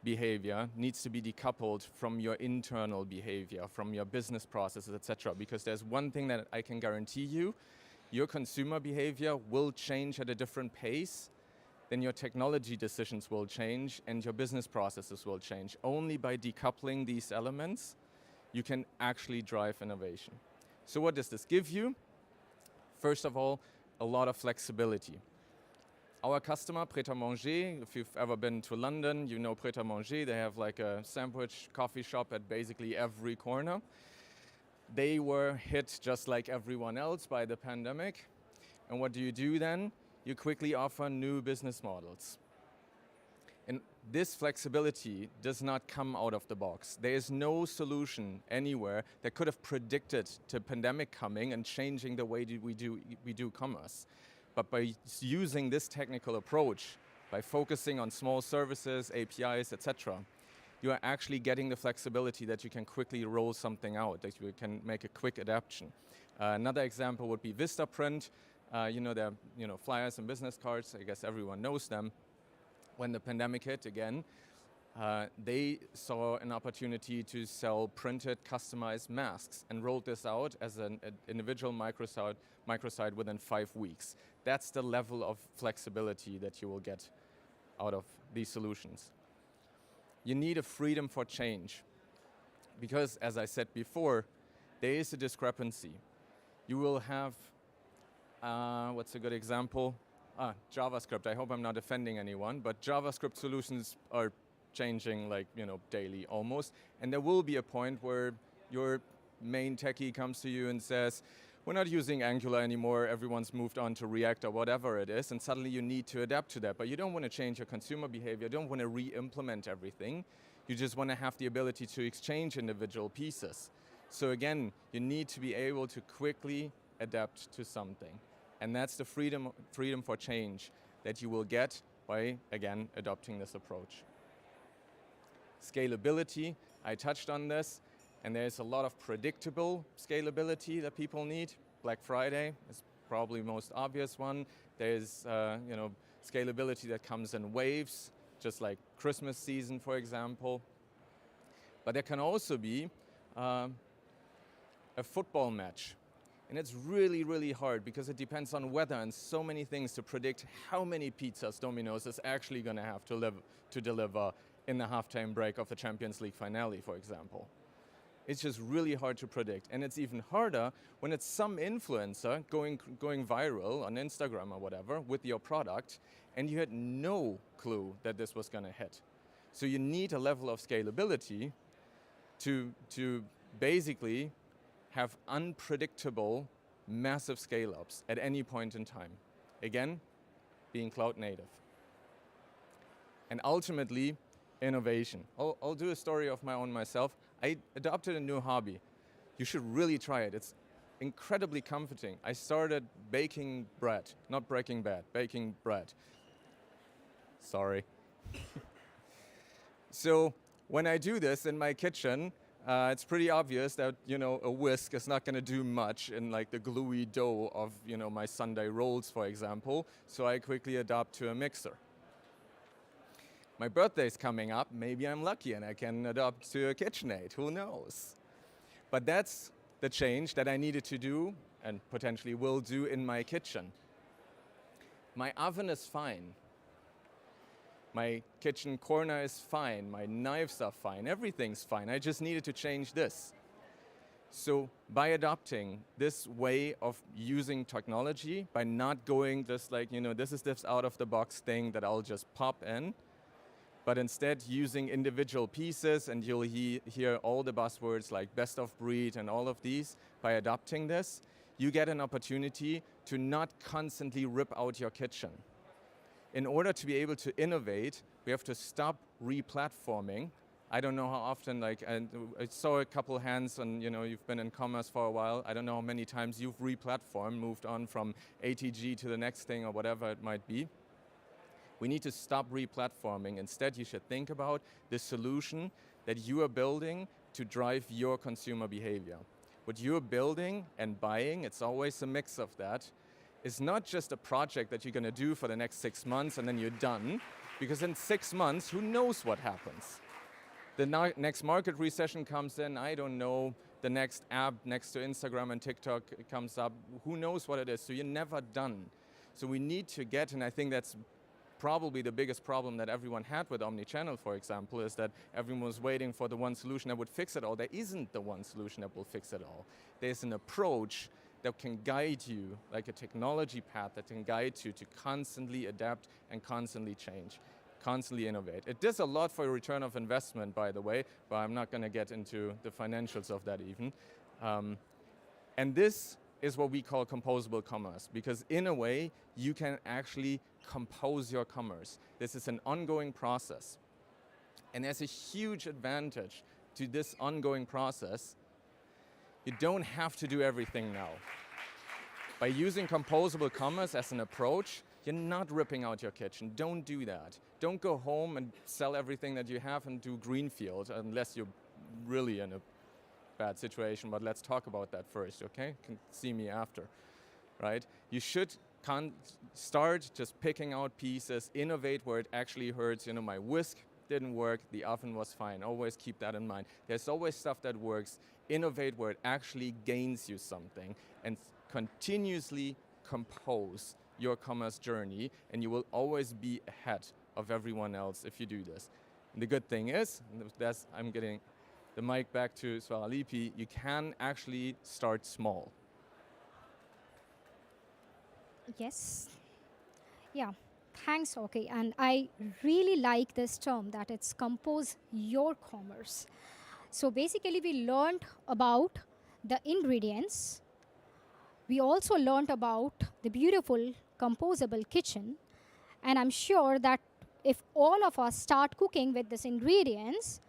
behavior needs to be decoupled from your internal behavior, from your business processes, etc. Because there's one thing that I can guarantee you, your consumer behavior will change at a different pace, then your technology decisions will change and your business processes will change. Only by decoupling these elements, you can actually drive innovation. So what does this give you? First of all, a lot of flexibility. Our customer, Pret-a-Manger, if you've ever been to London, you know Pret-a-Manger. They have like a sandwich coffee shop at basically every corner. They were hit just like everyone else by the pandemic. And what do you do then? You quickly offer new business models. And this flexibility does not come out of the box. There is no solution anywhere that could have predicted the pandemic coming and changing the way we do commerce. But by using this technical approach, by focusing on small services, APIs, etc., you are actually getting the flexibility that you can quickly roll something out, that you can make a quick adaptation. Another example would be Vistaprint. They're flyers and business cards. I guess everyone knows them. When the pandemic hit again, they saw an opportunity to sell printed, customized masks and rolled this out as an individual microsite within 5 weeks. That's the level of flexibility that you will get out of these solutions. You need a freedom for change because, as I said before, there is a discrepancy. You will have, what's a good example? JavaScript. I hope I'm not offending anyone, but JavaScript solutions are changing daily almost. And there will be a point where your main techie comes to you and says, we're not using Angular anymore, everyone's moved on to React or whatever it is, and suddenly you need to adapt to that. But you don't want to change your consumer behavior, you don't want to re-implement everything. You just want to have the ability to exchange individual pieces. So again, you need to be able to quickly adapt to something. And that's the freedom for change that you will get by, again, adopting this approach. Scalability, I touched on this, and there's a lot of predictable scalability that people need. Black Friday is probably the most obvious one. There's scalability that comes in waves, just like Christmas season, for example. But there can also be a football match. And it's really, really hard because it depends on weather and so many things to predict how many pizzas Domino's is actually going to have to deliver in the halftime break of the Champions League finale, for example. It's just really hard to predict. And it's even harder when it's some influencer going viral on Instagram or whatever with your product, and you had no clue that this was going to hit. So you need a level of scalability to basically have unpredictable, massive scale-ups at any point in time. Again, being cloud native. And ultimately, innovation. I'll do a story of my own myself. I adopted a new hobby. You should really try it. It's incredibly comforting. I started baking bread, not Breaking Bad, baking bread. Sorry. So when I do this in my kitchen, it's pretty obvious that, you know, a whisk is not going to do much in like the gluey dough of, you know, my Sunday rolls, for example. So I quickly adopt to a mixer. My birthday's coming up. Maybe I'm lucky and I can adopt to a KitchenAid. Who knows? But that's the change that I needed to do and potentially will do in my kitchen. My oven is fine. My kitchen corner is fine. My knives are fine. Everything's fine. I just needed to change this. So by adopting this way of using technology, by not going just like, you know, this is this out of the box thing that I'll just pop in, but instead using individual pieces, and you'll hear all the buzzwords like best of breed and all of these. By adopting this, you get an opportunity to not constantly rip out your kitchen. In order to be able to innovate, we have to stop re-platforming. I don't know how often, like, and I saw a couple hands, and you know, you've been in commerce for a while. I don't know how many times you've re-platformed, moved on from ATG to the next thing or whatever it might be. We need to stop re-platforming. Instead, you should think about the solution that you are building to drive your consumer behavior. What you're building and buying, it's always a mix of that, is not just a project that you're going to do for the next 6 months and then you're done, because in 6 months, who knows what happens? The next market recession comes in, I don't know, the next app next to Instagram and TikTok comes up, who knows what it is, so you're never done. So we need to get, and I think that's probably the biggest problem that everyone had with omnichannel, for example, is that everyone was waiting for the one solution that would fix it all. There isn't the one solution that will fix it all. There's an approach that can guide you, like a technology path that can guide you to constantly adapt and constantly change, constantly innovate. It does a lot for return of investment, by the way, but I'm not going to get into the financials of that even. And this is what we call composable commerce, because in a way, you can actually compose your commerce. This is an ongoing process. And there's a huge advantage to this ongoing process. You don't have to do everything now. By using composable commerce as an approach, you're not ripping out your kitchen. Don't do that. Don't go home and sell everything that you have and do greenfield, unless you're really in a bad situation, but let's talk about that first, okay? You can see me after, right? You should start just picking out pieces, innovate where it actually hurts. You know, my whisk didn't work, the oven was fine. Always keep that in mind. There's always stuff that works. Innovate where it actually gains you something, and continuously compose your commerce journey, and you will always be ahead of everyone else if you do this. And the good thing is, I'm getting the mic back to Swaralipi, you can actually start small. Yes. Yeah. Thanks, Hauke. And I really like this term that it's compose your commerce. So basically, we learned about the ingredients. We also learned about the beautiful composable kitchen. And I'm sure that if all of us start cooking with these ingredients,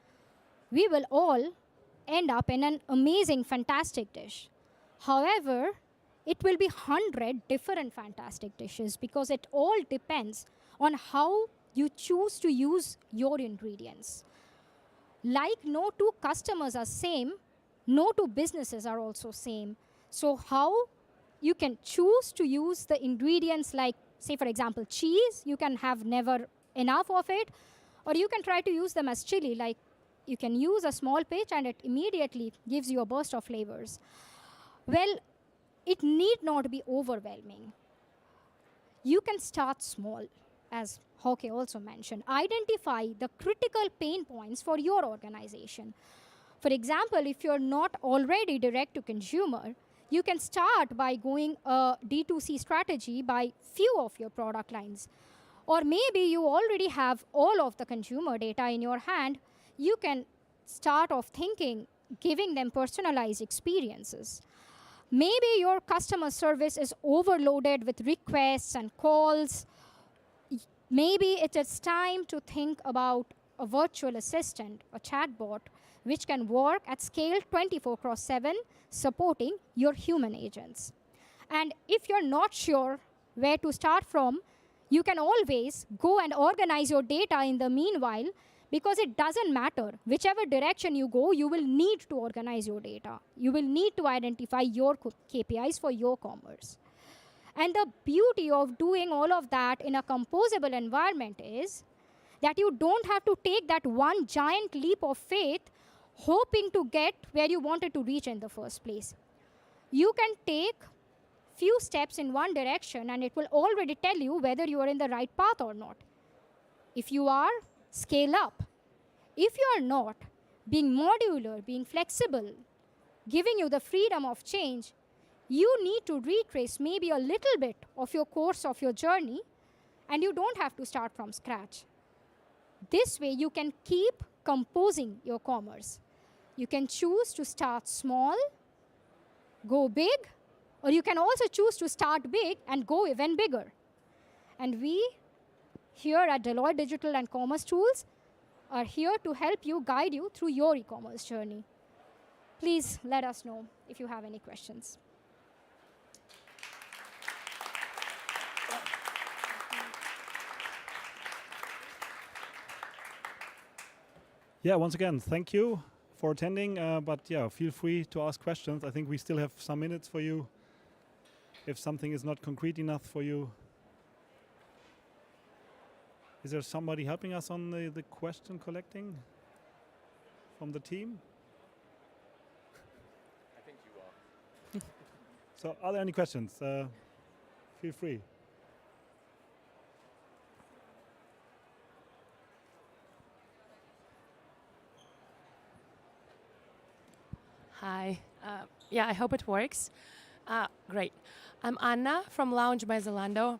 we will all end up in an amazing, fantastic dish. However, it will be 100 different fantastic dishes, because it all depends on how you choose to use your ingredients. Like no two customers are same, no two businesses are also same. So how you can choose to use the ingredients, like, say for example, cheese, you can have never enough of it, or you can try to use them as chili, like you can use a small pinch and it immediately gives you a burst of flavors. Well, it need not be overwhelming. You can start small, as Hauke also mentioned. Identify the critical pain points for your organization. For example, if you're not already direct to consumer, you can start by going a D2C strategy by few of your product lines. Or maybe you already have all of the consumer data in your hand. You can start of thinking, giving them personalized experiences. Maybe your customer service is overloaded with requests and calls. Maybe it is time to think about a virtual assistant, a chatbot, which can work at scale 24/7, supporting your human agents. And if you're not sure where to start from, you can always go and organize your data in the meanwhile, because it doesn't matter. Whichever direction you go, you will need to organize your data. You will need to identify your KPIs for your commerce. And the beauty of doing all of that in a composable environment is that you don't have to take that one giant leap of faith hoping to get where you wanted to reach in the first place. You can take few steps in one direction and it will already tell you whether you are in the right path or not. If you are, scale up. If you are not, being modular, being flexible, giving you the freedom of change, you need to retrace maybe a little bit of your course of your journey, and you don't have to start from scratch. This way, you can keep composing your commerce. You can choose to start small, go big, or you can also choose to start big and go even bigger. And we, here at Deloitte Digital and commercetools, are here to help you, guide you through your e-commerce journey. Please let us know if you have any questions. Yeah, once again, thank you for attending. But yeah, feel free to ask questions. I think we still have some minutes for you if something is not concrete enough for you. Is there somebody helping us on the question collecting from the team? I think you are. So are there any questions? Feel free. Hi. Yeah, I hope it works. Great. I'm Anna from Lounge by Zalando.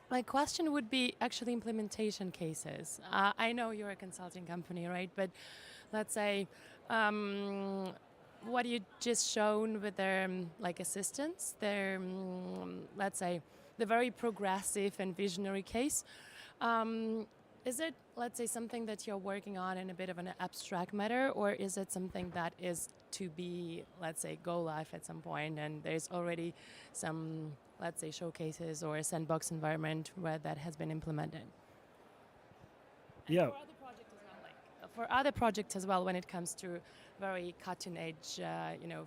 My question would be actually implementation cases. I know you're a consulting company, right? But let's say what you just shown with their like assistants, their let's say the very progressive and visionary case. Is it, let's say, something that you're working on in a bit of an abstract matter, or is it something that is to be, let's say, go live at some point and there's already some, let's say, showcases or a sandbox environment where that has been implemented? Yeah. For other projects as well, like for other projects as well, when it comes to very cutting edge,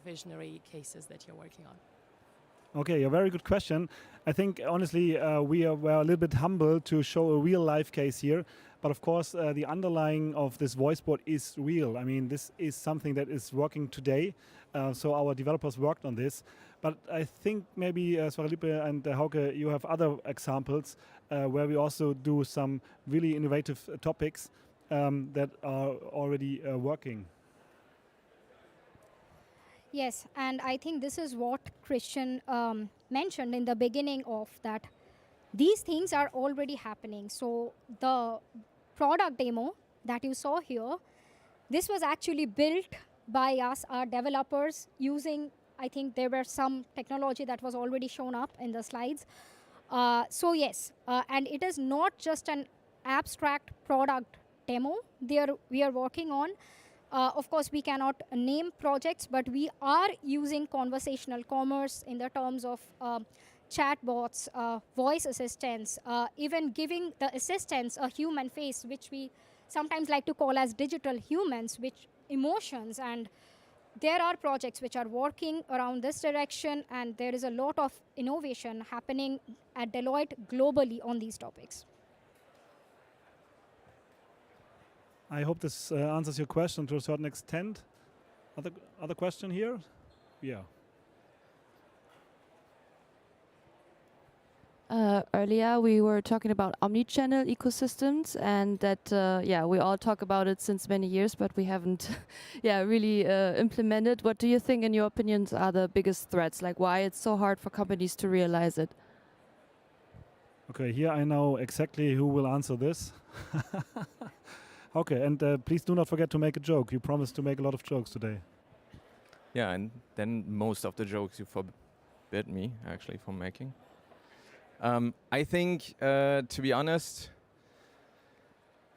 visionary cases that you're working on. Okay, a very good question. I think, honestly, were a little bit humble to show a real life case here. But of course, the underlying of this voice bot is real. I mean, this is something that is working today. So our developers worked on this. But I think maybe Swaralipi and Hauke, you have other examples where we also do some really innovative topics that are already working. Yes, and I think this is what Christian mentioned in the beginning of that. These things are already happening. So the product demo that you saw here, this was actually built by us, our developers, using, I think there were some technology that was already shown up in the slides. So yes, and it is not just an abstract product demo we are working on. Of course, we cannot name projects, but we are using conversational commerce in the terms of chatbots, voice assistants, even giving the assistants a human face, which we sometimes like to call as digital humans, which emotions. And there are projects which are working around this direction, and there is a lot of innovation happening at Deloitte globally on these topics. I hope this answers your question to a certain extent. Other question here? Yeah. Earlier we were talking about omni-channel ecosystems, and that we all talk about it since many years, but we haven't really implemented. What do you think, in your opinions, are the biggest threats? Like, why it's so hard for companies to realize it? Okay, here I know exactly who will answer this. Okay, and please do not forget to make a joke. You promised to make a lot of jokes today. Yeah, and then most of the jokes you forbid me actually from making. I think, to be honest,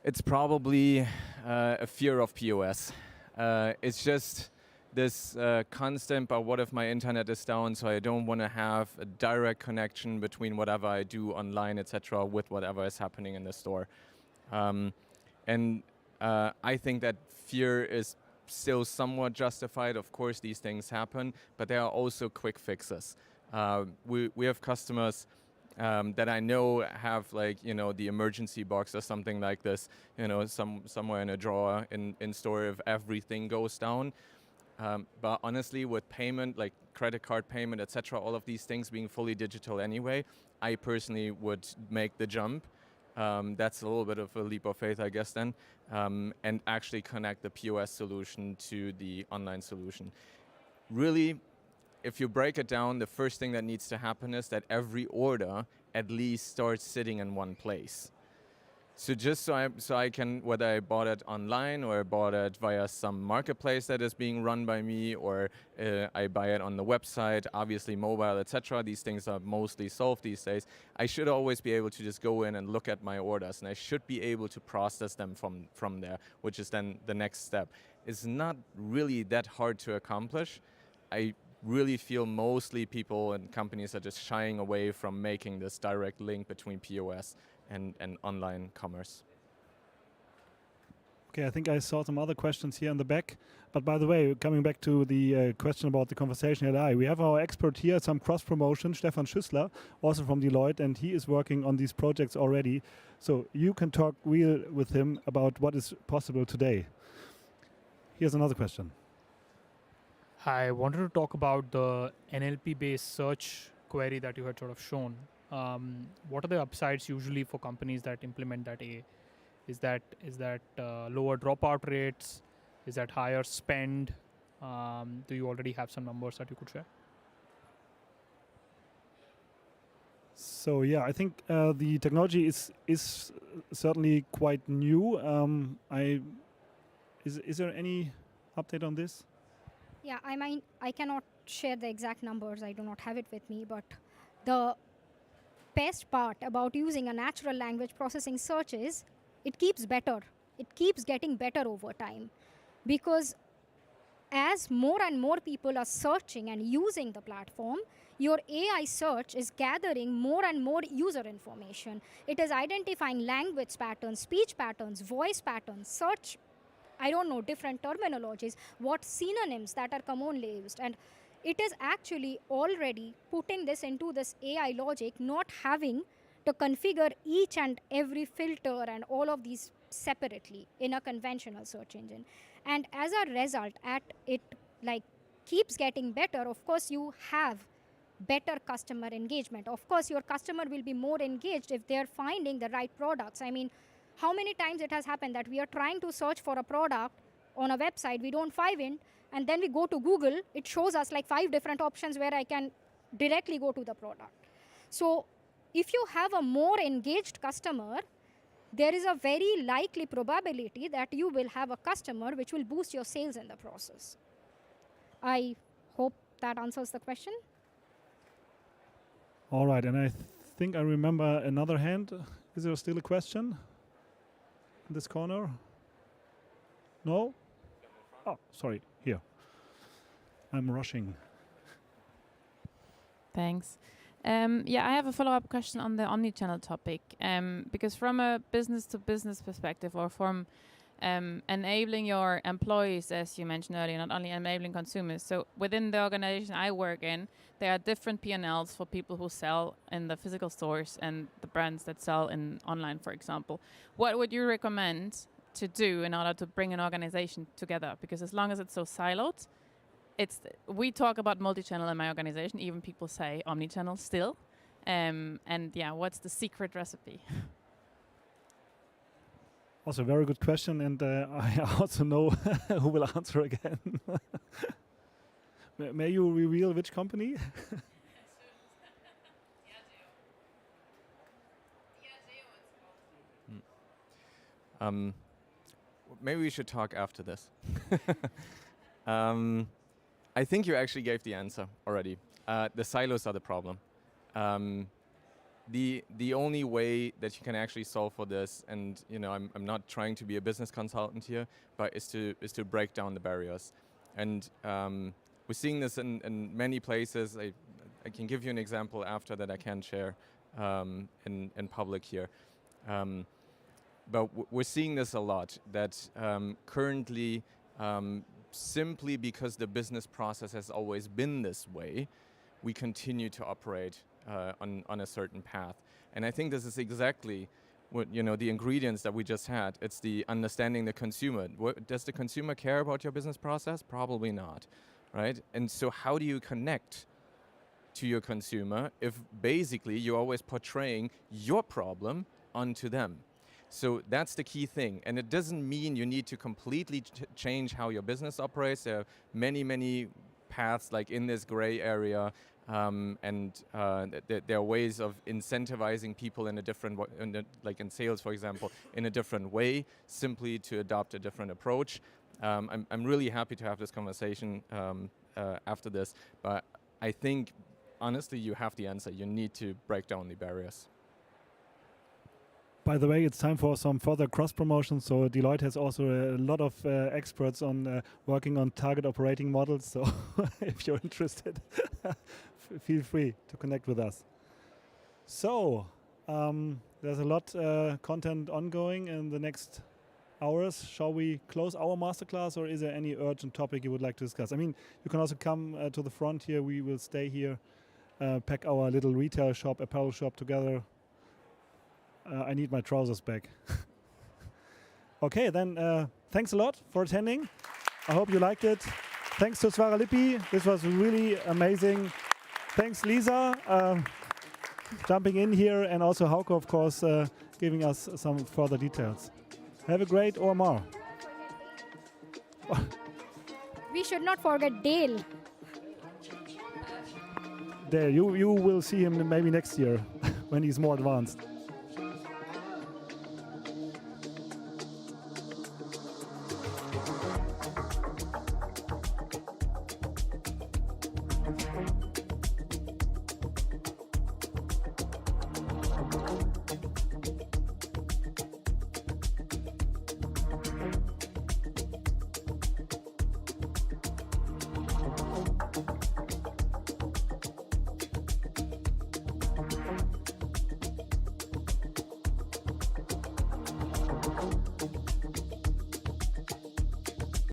it's probably a fear of POS. It's just this constant, but what if my internet is down, so I don't want to have a direct connection between whatever I do online, etc., with whatever is happening in the store. And I think that fear is still somewhat justified. Of course, these things happen, but there are also quick fixes. We have customers that I know have, like, the emergency box or something like this, somewhere in a drawer in store if everything goes down. But honestly, with payment, like credit card payment, etc., all of these things being fully digital anyway, I personally would make the jump. That's a little bit of a leap of faith, I guess, then, and actually connect the POS solution to the online solution. Really, if you break it down, the first thing that needs to happen is that every order at least starts sitting in one place. So just so I can, whether I bought it online or I bought it via some marketplace that is being run by me, or I buy it on the website, obviously mobile, etc. These things are mostly solved these days. I should always be able to just go in and look at my orders, and I should be able to process them from there, which is then the next step. It's not really that hard to accomplish. I really feel mostly people and companies are just shying away from making this direct link between POS and online commerce. Okay, I think I saw some other questions here in the back. But by the way, coming back to the question about the conversational AI, we have our expert here, some cross-promotion, Stefan Schüssler, also from Deloitte, and he is working on these projects already. So you can talk real with him about what is possible today. Here's another question. I wanted to talk about the NLP-based search query that you had sort of shown. What are the upsides usually for companies that implement that AI? Is that lower dropout rates? Is that higher spend? Do you already have some numbers that you could share? So yeah, I think the technology is certainly quite new. Is there any update on this? Yeah, I cannot share the exact numbers. I do not have it with me, but the best part about using a natural language processing search is it keeps better. It keeps getting better over time, because as more and more people are searching and using the platform, your AI search is gathering more and more user information. It is identifying language patterns, speech patterns, voice patterns, search, I don't know, different terminologies, what synonyms that are commonly used. And it is actually already putting this into this AI logic, not having to configure each and every filter and all of these separately in a conventional search engine. And as a result, it keeps getting better. Of course, you have better customer engagement. Of course, your customer will be more engaged if they're finding the right products. I mean, how many times it has happened that we are trying to search for a product on a website, we don't find it, and then we go to Google, it shows us like 5 different options where I can directly go to the product. So if you have a more engaged customer, there is a very likely probability that you will have a customer which will boost your sales in the process. I hope that answers the question. All right, and I think I remember another hand. Is there still a question in this corner? No? Oh, sorry, here. I'm rushing. Thanks. Yeah, I have a follow-up question on the omnichannel topic, because from a business-to-business perspective, or from enabling your employees, as you mentioned earlier, not only enabling consumers. So within the organization I work in, there are different P&Ls for people who sell in the physical stores and the brands that sell in online, for example. What would you recommend to do in order to bring an organization together? Because as long as it's so siloed, we talk about multi-channel in my organization, even people say omni-channel still. And yeah, what's the secret recipe? Also a very good question, and I also know who will answer again. May you reveal which company? maybe we should talk after this. I think you actually gave the answer already. The silos are the problem. The only way that you can actually solve for this, and I'm not trying to be a business consultant here, but is to break down the barriers. And we're seeing this in many places. I can give you an example after that I can't share in public here. But we're seeing this a lot, that currently, simply because the business process has always been this way, we continue to operate on a certain path. And I think this is exactly what, the ingredients that we just had. It's the understanding the consumer. Does the consumer care about your business process? Probably not, right? And so how do you connect to your consumer if basically you're always portraying your problem onto them? So that's the key thing. And it doesn't mean you need to completely change how your business operates. There are many, many paths like in this gray area. There are ways of incentivizing people in a different way, like in sales, for example, in a different way, simply to adopt a different approach. I'm really happy to have this conversation after this, but I think, honestly, you have the answer. You need to break down the barriers. By the way, it's time for some further cross-promotion. So Deloitte has also a lot of experts on working on target operating models. So if you're interested, feel free to connect with us. So there's a lot content ongoing in the next hours. Shall we close our masterclass, or is there any urgent topic you would like to discuss? I mean, you can also come to the front here. We will stay here, pack our little retail shop, apparel shop together. I need my trousers back. Okay, then thanks a lot for attending. I hope you liked it. Thanks to Swaralipi. This was really amazing. Thanks, Lisa, jumping in here, and also Hauke, of course, giving us some further details. Have a great OMR. We should not forget Dale. There, you will see him maybe next year when he's more advanced.